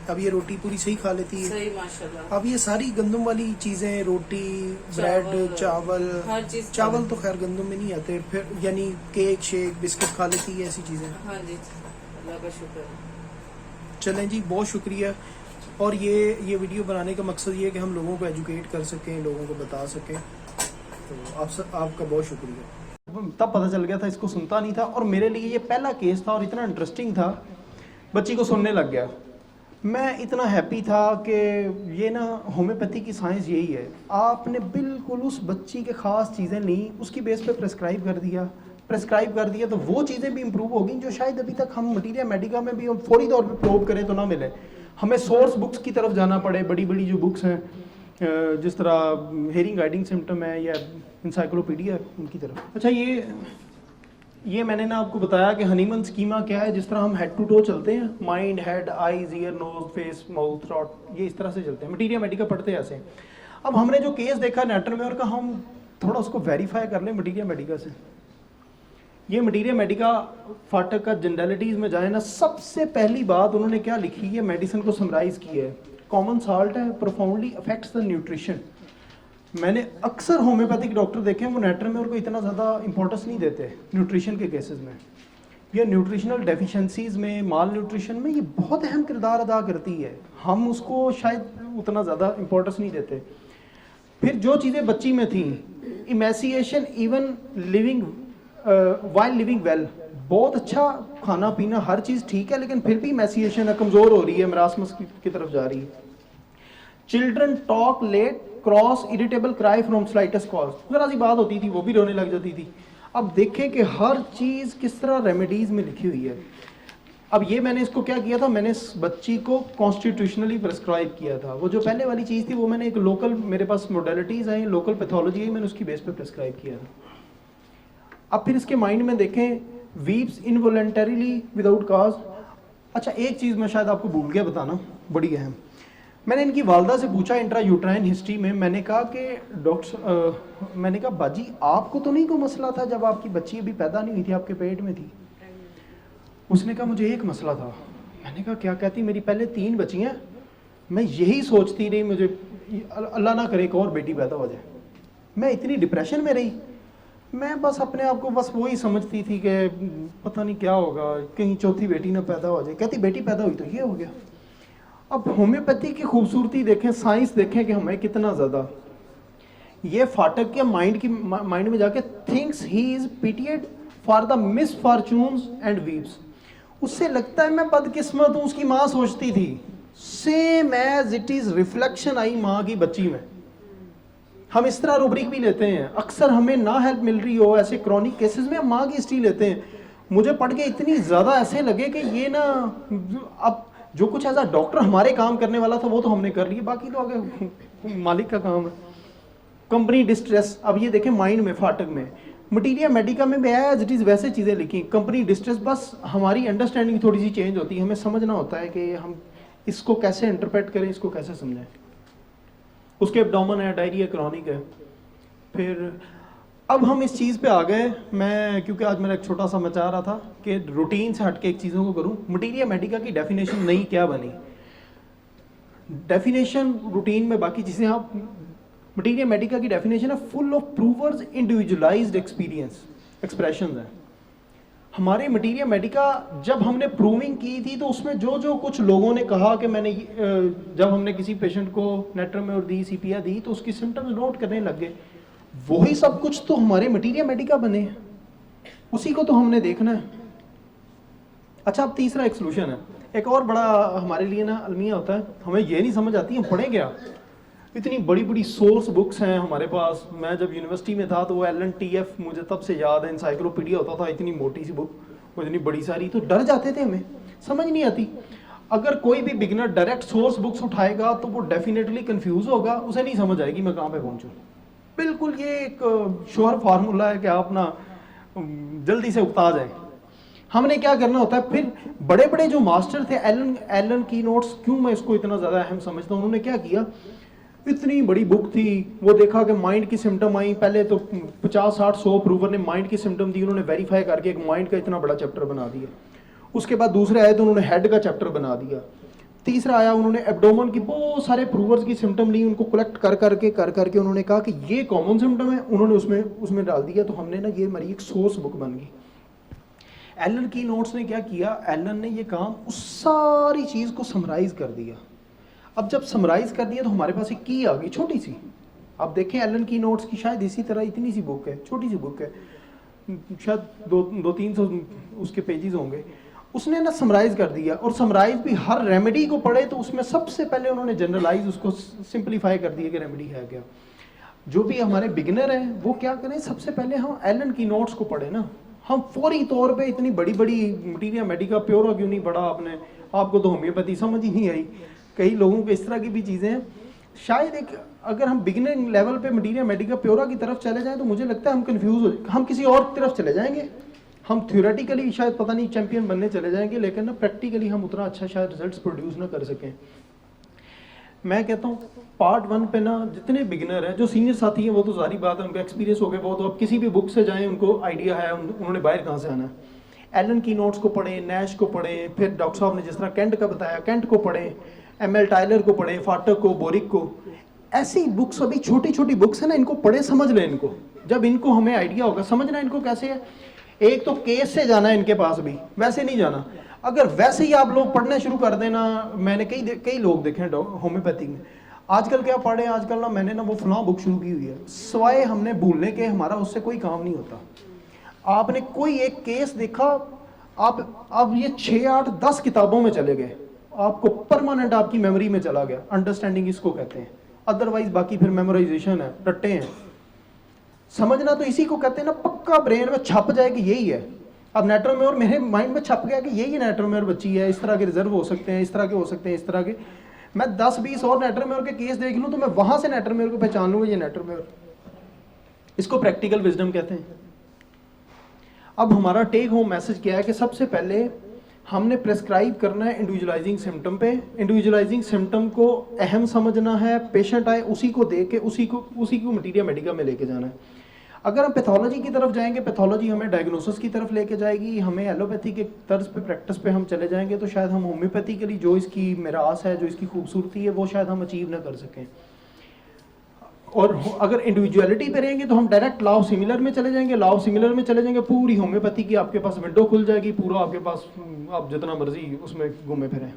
अब ये रोटी पूरी सही खा लेती है। सही माशाल्लाह। अब ये सारी गंदम वाली चीजें, रोटी, ब्रेड, चावल, हर चीज चावल तो खैर गंदम में नहीं आते, फिर यानी केक, शेक, बिस्किट खा लेती है, ऐसी चीजें। हाँ जी, अल्लाह का शुक्र है। चलें जी, बहुत शुक्रिया। और ये वीडियो बनाने का मकसद ये है कि हम लोगों को एजुकेट कर सकें, लोगों को बता सकें, तो आपका बहुत शुक्रिया। तब पता चल गया था इसको सुनता नहीं था, और मेरे लिए ये पहला केस था और इतना इंटरेस्टिंग था, बच्ची को सुनने लग गया। मैं इतना हैप्पी था कि ये ना होम्योपैथी की साइंस यही है, आपने बिल्कुल उस बच्ची के ख़ास चीज़ें ली, उसकी बेस पे प्रेस्क्राइब कर दिया तो वो चीज़ें भी इम्प्रूव होगी जो शायद अभी तक हम मटीरिया मेडिका में भी हम फौरी तौर पे प्रोब करें तो ना मिले, हमें सोर्स बुक्स की तरफ जाना पड़े, बड़ी बड़ी जो बुक्स हैं जिस तरह हेयरिंग गाइडिंग सिम्टम है या इंसाइक्लोपीडिया, उनकी तरफ। अच्छा, ये मैंने ना आपको बताया कि हनीमन स्कीमा क्या है, जिस तरह हम हेड टू टो चलते हैं, mind, head, eyes, ear, nose, face, mouth, throat, ये इस तरह से चलते हैं, मटीरिया मेडिका पढ़ते हैं ऐसे। अब हमने जो केस देखा नेटरमेयर का, हम थोड़ा उसको वेरीफाई कर लें मटीरिया मेडिका से। ये मटीरिया मेडिका फाटक का जनरलिटीज़ में जाए ना, सबसे पहली बात उन्होंने क्या लिखी है, मेडिसिन को समराइज़ की है, कॉमन साल्ट है, प्रोफाउंडली अफेक्ट्स द न्यूट्रिशन। मैंने अक्सर होम्योपैथिक डॉक्टर देखे हैं वो नेटरमेयर को इतना ज़्यादा इंपॉर्टेंस नहीं देते न्यूट्रिशन के केसेस में, या न्यूट्रिशनल डेफिशिएंसीज में, माल न्यूट्रिशन में ये बहुत अहम किरदार अदा करती है, हम उसको शायद उतना ज़्यादा इंपॉर्टेंस नहीं देते। फिर जो चीज़ें बच्ची में थी, emaciation even living while living well, बहुत अच्छा खाना पीना, हर चीज़ ठीक है, लेकिन फिर भी इमेसिएशन है, कमज़ोर हो रही है, मरासमस की तरफ जा रही है। Children talk late, cross, irritable, cry from slightest cause, जरा सी बात होती थी वो भी रोने लग जाती थी। अब देखें कि हर चीज़ किस तरह रेमेडीज़ में लिखी हुई है। अब ये मैंने इसको क्या किया था, मैंने इस बच्ची को कॉन्स्टिट्यूशनली प्रेस्क्राइब किया था। वो जो पहले वाली चीज़ थी वो मैंने एक लोकल, मेरे पास मोडेलिटीज़ हैं, लोकल पैथोलॉजी है, मैंने उसकी बेस पे प्रेस्क्राइब किया था। अब फिर इसके माइंड में देखें, वीप्स इनवॉलंटरीली विदाउट काज। अच्छा, एक चीज़ मैं शायद आपको भूल गया बताना, बड़ी अहम, मैंने इनकी वालदा से पूछा इंट्रा यूट्राइन हिस्ट्री में, मैंने कहा कि डॉक्टर, मैंने कहा बाजी आपको तो नहीं कोई मसला था जब आपकी बच्ची अभी पैदा नहीं हुई थी, आपके पेट में थी? उसने कहा मुझे एक मसला था। मैंने कहा क्या? कहती मेरी पहले 3 बच्चियाँ, मैं यही सोचती रही मुझे अल्लाह ना करे एक और बेटी पैदा हो जाए। मैं इतनी डिप्रेशन में रही, मैं बस अपने आप को बस वही समझती थी कि पता नहीं क्या होगा, कहीं चौथी बेटी ना पैदा हो जाए। कहती बेटी पैदा हुई तो ये हो गया। अब होम्योपैथी की खूबसूरती देखें, साइंस देखें कि हमें कितना ज़्यादा, ये फाटक के माइंड में जाके thinks he is pitied for the misfortunes and woes. उससे लगता है मैं बदकिस्मत हूँ, उसकी माँ सोचती थी। Same as it is reflection आई माँ की बच्ची में। हम इस तरह रूब्रिक भी लेते हैं, अक्सर हमें ना हेल्प मिल रही हो ऐसे क्रॉनिक केसेस में हम माँ की हिस्ट्री लेते हैं। मुझे पढ़ के इतनी ज़्यादा ऐसे लगे कि ये ना, अब जो कुछ एज अ डॉक्टर हमारे काम करने वाला था वो तो हमने कर लिया, बाकी तो आगे मालिक का काम है। कंपनी डिस्ट्रेस, अब ये देखें माइंड में, फाटक में, मटीरिया मेडिका में भी आया एज इट इज़ वैसे चीज़ें लिखी। कंपनी डिस्ट्रेस, बस हमारी अंडरस्टैंडिंग थोड़ी सी चेंज होती है, हमें समझना होता है कि हम इसको कैसे इंटरप्रेट करें, इसको कैसे समझें। उसके एब्डोमेन है, डायरिया क्रॉनिक है। फिर अब हम इस चीज़ पे आ गए, मैं क्योंकि आज मेरा एक छोटा सा मैं चाह रहा था कि रूटीन से हट के एक चीज़ों को करूं। मटीरिया मेडिका की डेफिनेशन नई क्या बनी, डेफिनेशन रूटीन में बाकी चीज़ें, आप मटीरिया मेडिका की डेफिनेशन है full of प्रूवर्स individualised experience expression है। हमारे मटीरिया मेडिका जब हमने प्रूविंग की थी तो उसमें जो जो कुछ लोगों ने कहा कि मैंने जब हमने किसी पेशेंट को नेट्रोमेर दी, सीपिया दी, तो उसकी सिम्टम्स नोट करने लग गए। वही सब कुछ तो हमारे मटीरिया मेडिका बने हैं, उसी को तो हमने देखना है। अच्छा, अब तीसरा एक सोल्यूशन है, एक और बड़ा हमारे लिए ना अलमिया होता है, हमें ये नहीं समझ आती हम पढ़े क्या। इतनी बड़ी बड़ी सोर्स बुक्स हैं हमारे पास। मैं जब यूनिवर्सिटी में था तो वो LNTF मुझे तब से याद है, इंसाइक्लोपीडिया होता था, इतनी मोटी सी बुक, वो इतनी बड़ी सारी, तो डर जाते थे, हमें समझ नहीं आती। अगर कोई भी बिगिनर डायरेक्ट सोर्स बुक्स उठाएगा तो वो डेफिनेटली कंफ्यूज होगा, उसे नहीं समझ आएगी मैं कहाँ पे पहुँचूँ। बिल्कुल ये एक श्योर फार्मूला है कि आप ना जल्दी से उगता जाए। हमने क्या करना होता है, फिर बड़े बड़े जो मास्टर थे, एलन की नोट्स, क्यों मैं इसको इतना ज़्यादा अहम समझता हूँ, उन्होंने क्या किया, इतनी बड़ी बुक थी, वो देखा कि माइंड की सिम्टम आई, पहले तो 50, 60, 100 प्रूवर ने माइंड की सिम्टम दी, उन्होंने वेरीफाई करके एक माइंड का इतना बड़ा चैप्टर बना दिया। उसके बाद दूसरे आए तो उन्होंने हेड का चैप्टर बना दिया। तीसरा आया, उन्होंने एब्डोमेन की बहुत सारे प्रूवर्स की सिम्टम ली, उनको कलेक्ट कर करके उन्होंने कहा कि ये कॉमन सिम्टम है, उन्होंने उसमें डाल दिया। तो हमने ना, ये हमारी एक सोर्स बुक बन गई। एलन की नोट्स ने क्या किया, एलन ने ये काम उस सारी चीज़ को समराइज कर दिया। अब जब समराइज कर दिया तो हमारे पास एक की आ गई छोटी सी। आप देखें एलन की नोट्स की शायद इसी तरह इतनी सी बुक है, छोटी सी बुक है, शायद 200-300 उसके पेजेस होंगे। उसने ना समराइज कर दिया, और समराइज भी हर रेमेडी को पढ़े तो उसमें सबसे पहले उन्होंने जनरलाइज उसको सिंप्लीफाई कर दिया कि रेमेडी है क्या। जो भी हमारे बिगिनर हैं वो क्या करें, सबसे पहले हम एलन की नोट्स को पढ़े ना। हम फौरी तौर पे इतनी बड़ी बड़ी मटीरिया मेडिका प्योरा क्यों नहीं पढ़ा आपने, आपको तो होम्योपैथी समझ ही नहीं आई। कई लोगों को इस तरह की भी चीज़ें हैं। शायद एक अगर हम बिगिनर लेवल पे मटीरिया मेडिका प्योरा की तरफ चले जाएं तो मुझे लगता है हम कंफ्यूज हो, हम किसी और तरफ चले जाएंगे। हम थ्योरेटिकली शायद पता नहीं चैंपियन बनने चले जाएंगे, लेकिन ना प्रैक्टिकली हम उतना अच्छा शायद रिजल्ट्स प्रोड्यूस ना कर सकें। मैं कहता हूँ पार्ट 1 पे ना जितने बिगिनर हैं, जो सीनियर साथी हैं वो तो सारी बात है, उनका एक्सपीरियंस हो गया, वो तो अब किसी भी बुक से जाएं उनको आइडिया है, उन्होंने बाहर कहाँ से आना है। एलन की नोट्स को पढ़ें, नैश को पढ़ें, फिर डॉक्टर साहब ने जिस तरह कैंट का बताया, कैंट को पढ़ें, ML टाइलर को पढ़ें, फाटक को, बोरिक को। ऐसी बुक्स, अभी छोटी छोटी बुक्स है ना, इनको पढ़े, समझ लें इनको। जब इनको हमें आइडिया होगा, समझना इनको कैसे है। एक तो केस से जाना है इनके पास भी, वैसे नहीं जाना। अगर वैसे ही आप लोग पढ़ने शुरू कर देना, मैंने कई लोग देखे हैं होम्योपैथिक में, आजकल क्या पढ़े, आजकल ना मैंने ना वो फलां बुक शुरू की हुई है, सवाए हमने भूलने के हमारा उससे कोई काम नहीं होता। आपने कोई एक केस देखा, आप ये 6, 8, 10 किताबों में चले गए, आपको परमानेंट आपकी मेमोरी में चला गया। अंडरस्टैंडिंग इसको कहते हैं। अदरवाइज बाकी फिर मेमोराइजेशन है, रट्टे हैं। समझना तो इसी को कहते हैं ना, पक्का ब्रेन में छप जाए कि यही है। अब नेट्रोमेयर मेरे माइंड में छप गया कि यही नेट्रोमेयर बच्ची है, इस तरह के रिजर्व हो सकते हैं, इस तरह के हो सकते हैं, इस तरह के। मैं 10-20 और नेट्रोमेयर के केस देख लूँ तो मैं वहां से नेट्रोमेयर को पहचान लूँगा, ये नेट्रोमेयर। इसको प्रैक्टिकल विजडम कहते हैं। अब हमारा टेक होम मैसेज क्या है कि सबसे पहले हमने प्रेस्क्राइब करना है इंडिविजुअलाइजिंग सिम्टम पे। इंडिविजुअलाइजिंग सिम्टम को अहम समझना है, पेशेंट आए उसी को देख के उसी को मटीरिया मेडिका में लेके जाना है। अगर हम पैथोलॉजी की तरफ जाएंगे, पैथोलॉजी हमें डायग्नोसिस की तरफ लेके जाएगी, हमें एलोपैथी के तर्ज पे प्रैक्टिस पे हम चले जाएंगे तो शायद हम होम्योपैथिकली जो इसकी मिरास है, जो इसकी खूबसूरती है, वो शायद हम अचीव ना कर सकें। और अगर इंडिविजुअलिटी पे रहेंगे तो हम डायरेक्ट लॉ ऑफ सिमिलर में चले जाएंगे। लॉ ऑफ सिमिलर में चले जाएंगे, पूरी होम्योपैथी की आपके पास विंडो खुल जाएगी, पूरा आपके पास आप जितना मर्जी उसमें घूमे फिरें।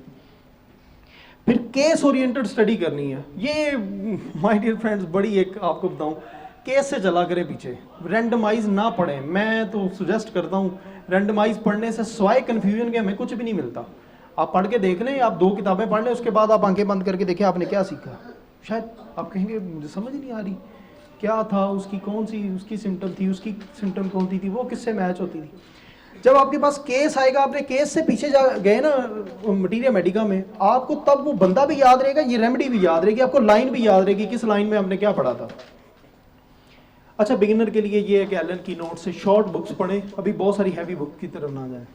फिर केस ओरिएंटेड स्टडी करनी है। ये माय डियर फ्रेंड्स बड़ी एक आपको बताऊं, केस से चला करे पीछे, रैंडमाइज ना पढ़ें। मैं तो सुजेस्ट करता हूँ रैंडमाइज पढ़ने से स्वाय कन्फ्यूजन के हमें कुछ भी नहीं मिलता। आप पढ़ के देख लें, आप 2 किताबें पढ़ लें, उसके बाद आप आंखें बंद करके देखें आपने क्या सीखा। शायद आप कहेंगे मुझे समझ नहीं आ रही क्या था, उसकी कौन सी उसकी सिम्टम थी, उसकी सिम्टम कौन सी थी, वो किससे मैच होती थी। जब आपके पास केस आएगा, आपने केस से पीछे जा गए ना मटीरिया मेडिका में, आपको तब वो बंदा भी याद रहेगा, ये रेमेडी भी याद रहेगी, आपको लाइन भी याद रहेगी किस लाइन में हमने क्या पढ़ा था। अच्छा, बिगिनर के लिए ये है कि एलन की नोट से शॉर्ट बुक्स पढ़ें, अभी बहुत सारी हैवी बुक की तरफ ना जाए।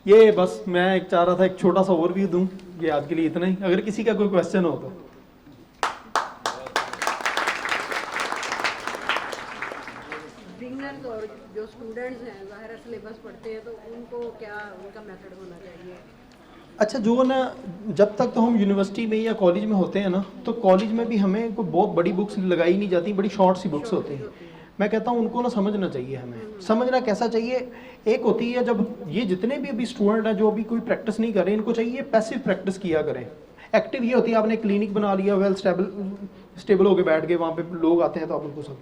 ये बस मैं एक चाह रहा था एक छोटा सा ओवरव्यू दूं, ये आज के लिए इतना ही। अगर किसी का कोई क्वेश्चन हो तो। बिगनर्स और जो स्टूडेंट्स हैं ज़ाहिर सिलेबस पढ़ते हैं तो उनको क्या उनका मेथड होना चाहिए? अच्छा, जो ना जब तक तो हम यूनिवर्सिटी में या कॉलेज में होते हैं ना, तो कॉलेज में भी हमें कोई बहुत बड़ी बुक्स लगाई नहीं जाती, बड़ी शॉर्ट सी बुक्स होती हैं। मैं कहता हूँ उनको ना समझना चाहिए। हमें समझना कैसा चाहिए, एक होती है जब ये जितने भी अभी स्टूडेंट हैं जो अभी कोई प्रैक्टिस नहीं कर रहे, इनको चाहिए पैसिव प्रैक्टिस किया करें। एक्टिव ये होती है आपने क्लिनिक बना लिया, वेल स्टेबल होकर बैठ गए, वहाँ पे लोग आते हैं तो आप उनको सब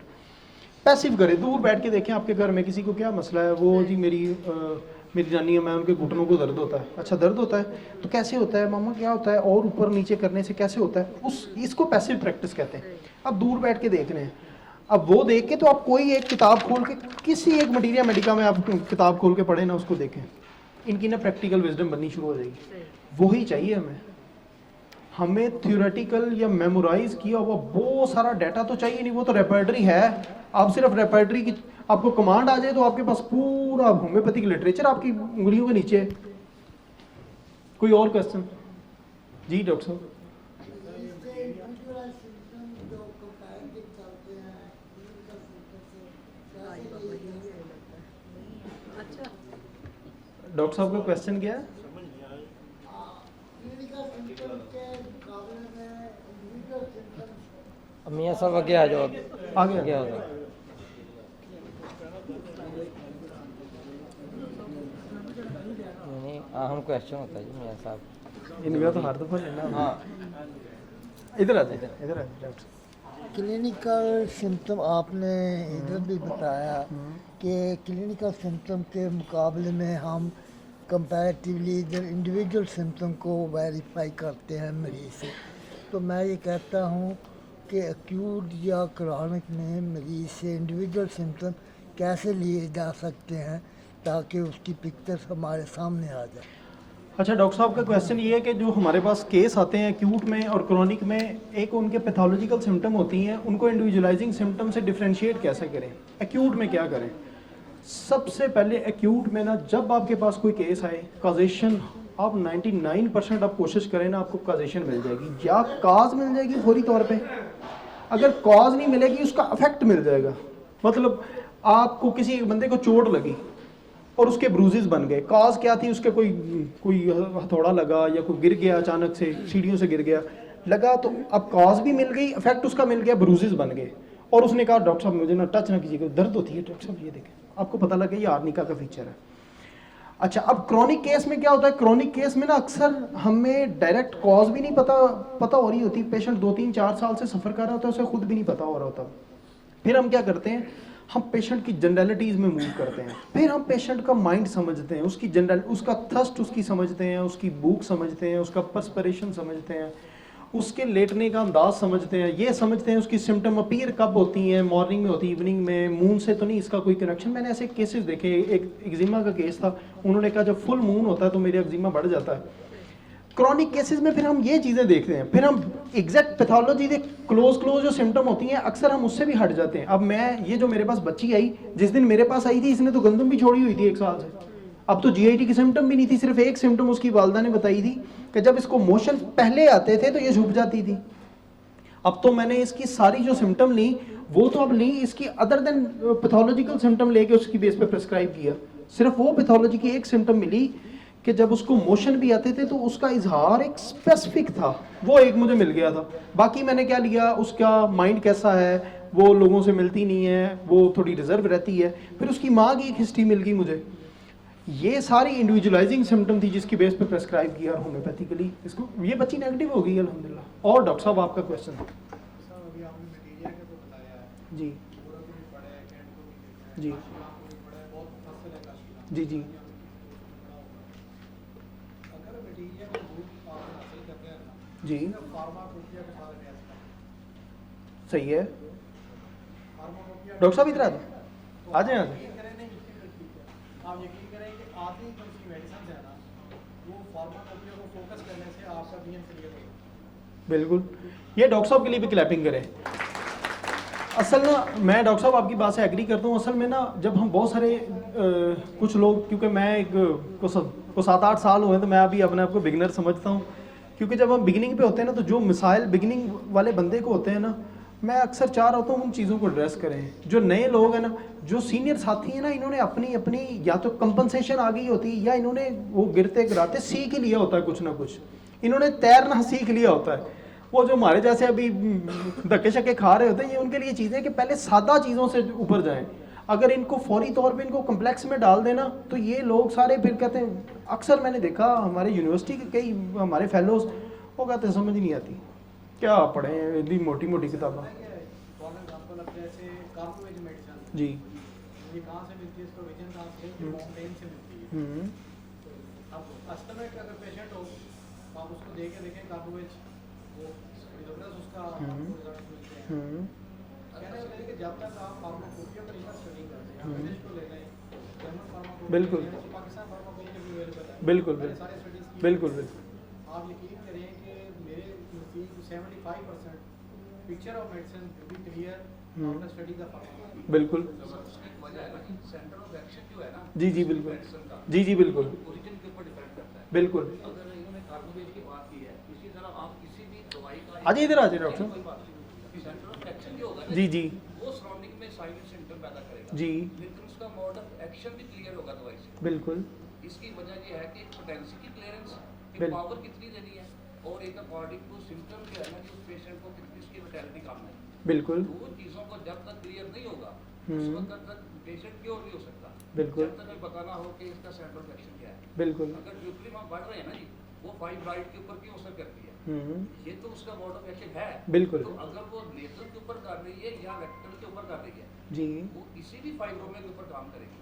पैसिव करें, दूर बैठ के देखें आपके घर में किसी को क्या मसला है, वो जी मेरी जानी है, मैं उनके घुटनों को दर्द होता है। अच्छा, दर्द होता है तो कैसे होता है मामा, क्या होता है, और ऊपर नीचे करने से कैसे होता है, इसको पैसिव प्रैक्टिस कहते हैं। अब दूर बैठ के देख रहे हैं, अब वो देख के तो आप कोई एक किताब खोल के किसी एक मटीरिया मेडिका में आप किताब खोल के पढ़े ना, उसको देखें, इनकी ना प्रैक्टिकल विजडम बननी शुरू हो जाएगी। वही चाहिए हमें थ्योरेटिकल या मेमोराइज किया हुआ बहुत सारा डाटा तो चाहिए नहीं, वो तो रेपर्टरी है। आप सिर्फ रेपर्टरी की आपको कमांड आ जाए तो आपके पास पूरा होम्योपैथिक लिटरेचर आपकी उंगलियों के नीचे है। कोई और क्वेश्चन? जी डॉक्टर साहब। डॉक्टर साहब का क्वेश्चन क्या है? मियाँ साहब आगे आ जाओ, आगे आ जाओ। नहीं, अहम क्वेश्चन होता है जी मियाँ साहब। इनका तो हर दफा लेना। हाँ, इधर आ जाए, इधर आ जाए डॉक्टर। क्लिनिकल सिम्टम आपने इधर भी बताया कि क्लिनिकल सिम्टम के मुकाबले में हम कंपैरेटिवली इधर इंडिविजुअल सिम्टम को वेरीफाई करते हैं मरीज से। तो मैं ये कहता हूँ कि एक्यूट या क्रॉनिक में मरीज से इंडिविजुअल सिम्टम कैसे लिए जा सकते हैं ताकि उसकी पिक्चर हमारे सामने आ जाए। अच्छा, डॉक्टर साहब का क्वेश्चन ये है कि जो हमारे पास केस आते हैं एक्यूट में और क्रोनिक में, एक उनके पैथोलॉजिकल सिम्टम होती हैं, उनको इंडिविजुअलाइजिंग सिम्टम से डिफरेंशिएट कैसे करें, एक्यूट में क्या करें। सबसे पहले एक्यूट में ना, जब आपके पास कोई केस आए, काजेशन आप 99% आप कोशिश करें ना, आपको काजेशन मिल जाएगी या काज मिल जाएगी फौरी तौर पे। अगर कॉज नहीं मिलेगी उसका अफेक्ट मिल जाएगा। मतलब आपको किसी एक बंदे को चोट लगी और उसके ब्रूजेस बन गए, कॉज क्या थी, उसके कोई हथौड़ा लगा या कोई गिर गया, अचानक से सीढ़ियों से गिर गया, लगा, तो अब कॉज भी मिल गई, अफेक्ट उसका मिल गया, ब्रूजेस बन गए, और उसने कहा डॉक्टर साहब मुझे ना टच ना कीजिएगा, दर्द होती है डॉक्टर साहब, ये देखें, आपको पता लगा ये आर्निका का फीचर है। अच्छा, अब क्रॉनिक केस में क्या होता है, क्रॉनिक केस में ना अक्सर हमें डायरेक्ट कॉज भी नहीं पता हो रही होती, पेशेंट 2-3-4 साल से सफ़र कर रहा होता है, उसे खुद भी नहीं पता हो रहा होता। फिर हम क्या करते हैं, हम पेशेंट की जनरलिटीज़ में मूव करते हैं, फिर हम पेशेंट का माइंड समझते हैं, उसकी जनरल, उसका थर्स्ट उसकी समझते हैं, उसकी भूख समझते हैं, उसका पर्सपिरेशन समझते हैं, उसके लेटने का अंदाज समझते हैं, ये समझते हैं उसकी सिम्टम अपीयर कब होती हैं, मॉर्निंग में होती है, इवनिंग में, मून से तो नहीं इसका कोई कनेक्शन। मैंने ऐसे केसेस देखे, एक एक्जिमा का केस था, उन्होंने कहा जब फुल मून होता है तो मेरा एक्जिमा बढ़ जाता है। क्रॉनिक केसेस में फिर हम ये चीज़ें देखते हैं, फिर हम एग्जैक्ट पैथोलॉजी दे क्लोज जो सिम्टम होती हैं अक्सर हम उससे भी हट जाते हैं। अब मैं, ये जो मेरे पास बच्ची आई, जिस दिन मेरे पास आई थी, इसने तो गंदम भी छोड़ी हुई थी 1 साल से। अब तो जीआईटी की सिम्टम भी नहीं थी, सिर्फ एक सिम्टम उसकी वालदा ने बताई थी कि जब इसको मोशन पहले आते थे तो ये झुक जाती थी। अब तो मैंने इसकी सारी जो सिम्टम ली वो तो अब ली, इसकी अदर देन पैथोलॉजिकल सिम्टम लेके उसकी बेस पे प्रिस्क्राइब किया। सिर्फ वो पैथोलॉजी की एक सिम्टम मिली कि जब उसको मोशन भी आते थे तो उसका इजहार एक स्पेसिफिक था, वो एक मुझे मिल गया था। बाकी मैंने क्या लिया, उसका माइंड कैसा है, वो लोगों से मिलती नहीं है, वो थोड़ी रिजर्व रहती है, फिर उसकी माँ की एक हिस्ट्री मिल गई मुझे। ये सारी इंडिविजुअलाइजिंग सिम्टम थी जिसकी बेस पे प्रेस्क्राइब किया होम्योपैथिकली इसको। ये बच्ची नेगेटिव हो गई अल्हम्दुलिल्लाह। और डॉक्टर साहब आपका क्वेश्चन जी जी जी जी जी सही है। डॉक्टर साहब इधर आ जाए, आ जाए। आप यकीन करें कि आधी जो उसकी मेडिसिन है ना, वो फार्माकोपिया को फोकस करने से आपका बीएम क्लियर होगा। बिल्कुल, ये डॉक्टर साहब के लिए भी क्लैपिंग करें। असल ना मैं डॉक्टर साहब आपकी बात से एग्री करता हूँ। असल में ना जब हम बहुत सारे कुछ लोग, क्योंकि मैं एक को 7-8 साल हुए तो मैं अभी अपने आप को बिगिनर समझता हूँ, क्योंकि जब हम बिगिनिंग पे होते हैं ना तो जो मिसाइल बिगिनिंग वाले बंदे को होते हैं ना, मैं अक्सर चाह रहा हूँ उन चीज़ों को एड्रेस करें। जो नए लोग हैं ना, जो सीनियर साथी हैं ना, इन्होंने अपनी अपनी या तो कंपनसेशन आ गई होती है या इन्होंने वो गिरते गिराते सीख ही लिया होता है कुछ ना कुछ, इन्होंने तैरना सीख लिया होता है। वो जो हमारे जैसे अभी धक्के शक्के खा रहे होते हैं, ये उनके लिए चीज़ें कि पहले सादा चीज़ों से ऊपर जाएं। अगर इनको फौरी तौर पे इनको कम्प्लेक्स में डाल देना तो ये लोग सारे फिर कहते हैं, अक्सर मैंने देखा हमारे यूनिवर्सिटी के कई हमारे फेलोज वो कहते हैं समझ नहीं आती क्या पढ़े इतनी मोटी मोटी किताबें। फॉर एग्जांपल अब जैसे कार्बोवेज मेडिसिन जी ये कहाँ से मिलती है, इसका ओरिजिन कहाँ से है, माउंटेन से मिलती है। अब एस्टिमेट अगर पेशेंट हो तो आप उसको दे के देखें कार्बोवेज, वो जबरदस्त उसका रिजल्ट मिलते हैं। कहने लगे कि जब तक आप फार्माकोपिया पर रिसर्च स्टडी करते हैं, आप को ले लें जर्मन फार्माकोपिया, बिल्कुल पाकिस्तान फार्माकोपिया भी अवेलेबल है, बिल्कुल सारे स्टडीज की। बिल्कुल बिल्कुल आप यकीन करें कि मेरे नज़दीक 75% picture of medicine will be clear after study the pharmacopoeia. बिल्कुल उसकी वजह है ना कि सेंटर ऑफ एक्शन जो है ना, जी जी बिल्कुल जी जी बिल्कुल ओरिजिन के ऊपर डिपेंड करता है। बिल्कुल। अगर इन्होंने कार्बोवेज की बात की है, इसी तरह आप किसी भी दवाई का आ जाइए इधर आ जाइए डॉक्टर साहब। कोई बात नहीं, सेंटर ऑफ एक्शन जो होगा ना, जी जी वो सराउंडिंग में साइलेंट सिम्टम पैदा करेगा जी लेकिन उसका मोड ऑफ एक्शन भी क्लियर होगा दवाई से। बिल्कुल। इसकी वजह ये है कि पोटेंसी की क्लियरेंस की बिल्कुल। पावर कितनी देनी है और एक अकॉर्डिंग टू सिम्टम जो है ना कि उस पेशेंट को कितनी उसकी विटैलिटी कम है। बिल्कुल। दो चीज़ों को जब तक क्लियर नहीं होगा उस वक्त तक पेशेंट क्योर नहीं हो सकता। बिल्कुल। जब तक हमें पता ना हो कि इसका सेंटर ऑफ एक्शन क्या है। बिल्कुल। अगर ट्यूबलिम हम बढ़ रहे हैं ना जी, वो फाइब्राइड के ऊपर क्यों असर करती है, ये तो उसका मोड ऑफ एक्शन है। बिल्कुल। तो अगर वो नेजल के ऊपर कर रही है या रेक्टल के ऊपर कर रही है जी, वो किसी भी फाइब्रोमा के ऊपर काम करेगी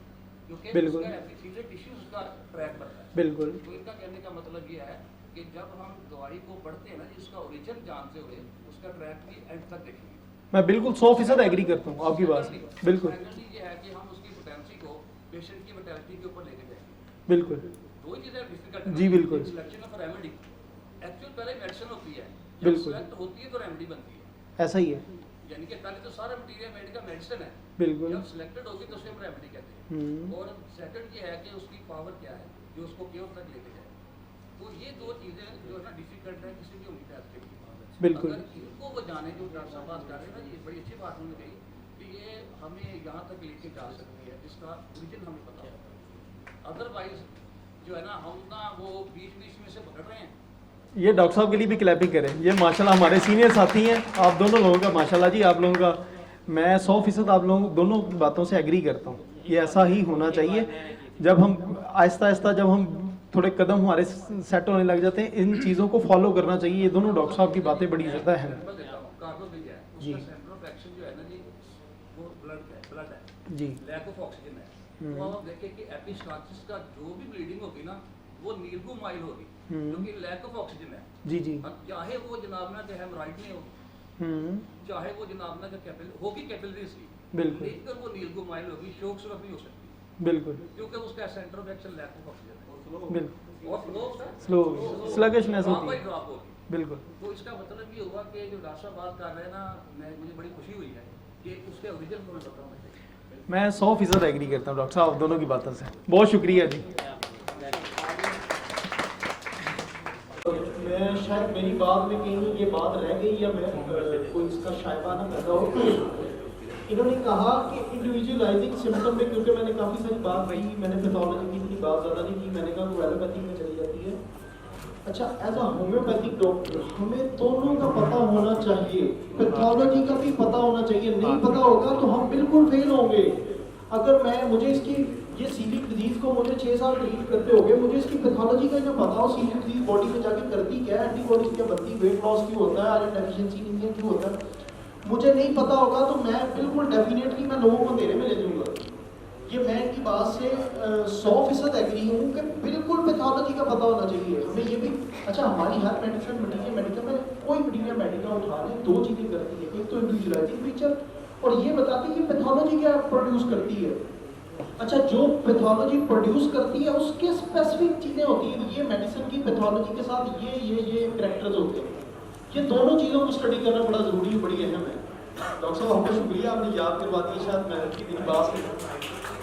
क्योंकि बिल्कुल। उसका एपिथेलियल टिश्यूज का ट्रैक बनता है। बिल्कुल। तो इनका कहने का मतलब ये है कि जब हम दवाई को पढ़ते हैं ना, जिसका ओरिजिन जानते हुए उसका ट्रैक भी एंड तक देखेंगे। मैं बिल्कुल 100% एग्री करता हूँ आपकी बात से। बिल्कुल फाइनली ये है कि हम उसकी पोटेंसी को पेशेंट की विटैलिटी के ऊपर लेके जाएंगे। बिल्कुल। दो ही चीजें डिफिकल्ट जी बिल्कुल। सिलेक्शन ऑफ रेमेडी, एक्चुअल पहले मेडिसिन होती है, बिल्कुल। सेलेक्ट होती है तो रेमेडी बनती है। ऐसा ही है। यानी कि पहले तो सारा मटेरियल मेडिकल मेडिसिन है, बिल्कुल। जब सिलेक्टेड होगी तो उसे हम रेमेडी कहते हैं। और सेकंड ये है कि उसकी पावर क्या है जो उसको क्योर तक लेके जाए। तो ये दो चीजें जो है ना डिफिकल्ट है किसी भी होम्योपैथ के लिए। बिल्कुल। अगर इनको वो जाने जो डॉक्टर साहब बात कर रहे हैं ना, ये बड़ी अच्छी बात उन्होंने कही कि ये हमें यहाँ तक लेके जा सकती है जिसका ओरिजिन हमें पता होगा। अदरवाइज जो है ना हम ना वो बीच बीच में से पकड़ रहे हैं। ये डॉक्टर साहब के लिए भी क्लैपिंग करें। ये माशाल्लाह हमारे सीनियर साथी हैं, आप दोनों लोगों का माशाल्लाह जी, आप लोगों का मैं 100% आप लोगों दोनों बातों से एग्री करता हूँ। ये ऐसा ही होना चाहिए। जब हम आहिस्ता आहिस्ता जब हम थोड़े कदम हमारे सेट होने लग जाते हैं, इन चीज़ों को फॉलो करना चाहिए। ये दोनों डॉक्टर साहब की बातें बड़ी ज़्यादा हैं जी सेंटर ऑफ एक्शन जो है ना जी, वो ब्लड है जी, लैक ऑफ ऑक्सीजन है। तो आप देखें कि एपिस्टासिस का जो भी ब्लीडिंग होगी ना, वो नीलगुमाइल होगी क्योंकि लैक ऑफ ऑक्सीजन है। जी जी। अब चाहे वो जनाब ना जो हेमराइड में हो, चाहे वो जनाब ना जो होगी कैपिलरीज की, बिल्कुल। लेकिन वो नीलगुमाइल होगी, शोक सूरत नहीं हो सकती बिल्कुल, क्योंकि उसका centre of action lack of oxygen है बिल्कुल। और स्लो स्लगिशनेस होती है। ड्रॉप होगी। बिल्कुल। तो इसका मतलब ये हुआ कि जो डॉक्टर साहब बात कर रहे हैं ना, मुझे बड़ी खुशी हुई है कि उसके ओरिजिन को पता होना चाहिए। मैं 100% एग्री करता हूँ डॉक्टर साहब दोनों की बातों से। बहुत शुक्रिया जी। मैं शायद मेरी बात में कहीं ये बात रह गई या मैं कोई इसका शायबाना कर रहा हूँ। इन्होंने कहा कि इंडिविजुअलाइजिंग सिम्टम में, क्योंकि मैंने काफ़ी सारी बात की, मैंने पैथोलॉजी की इतनी बात ज़्यादा नहीं की, मैंने कहा वो एलोपैथिक में चली जाती है। अच्छा, एज अ होम्योपैथिक डॉक्टर हमें दोनों का पता होना चाहिए, पैथोलॉजी का भी पता होना चाहिए। नहीं पता होगा तो हम बिल्कुल फेल होंगे। अगर मुझे इसकी ये सीलिक डिजीज को मुझे 6 साल ट्रीट करते हो गए, मुझे इसकी पैथोलॉजी का ना पता हो, सीलिक डिजीज बॉडी में जाके करती क्या है, एंटीबॉडीज क्या बनती, वेट लॉस क्यों होता है, आयरन डेफिशिएंसी नहीं क्यों होता है, मुझे नहीं पता होगा तो मैं बिल्कुल डेफिनेटली मैं लोगों को अंधेरे में ले जाऊंगा। ये मैं इनकी बात से 100% एग्री हूँ कि बिल्कुल पैथोलॉजी का पता होना चाहिए हमें। ये भी अच्छा, हमारी हर मेडिसिन मटीरियल मेडिकल में कोई मटीरियल मेडिकल उठा लें, 2 चीज़ें करती है, एक तो इंडिविजुअलाइजिंग फीचर और ये बताती है कि पैथोलॉजी क्या प्रोड्यूस करती है। अच्छा, जो पैथोलॉजी प्रोड्यूस करती है उसके स्पेसिफिक चीज़ें होती हैं। ये मेडिसिन की पैथोलॉजी के साथ ये कैरेक्टर्स होते हैं। ये दोनों चीज़ों को स्टडी करना बड़ा ज़रूरी है, बड़ी अहम है। डॉक्टर साहब, आपका शुक्रिया, आपने याद करवा दी। शायद मैं की बात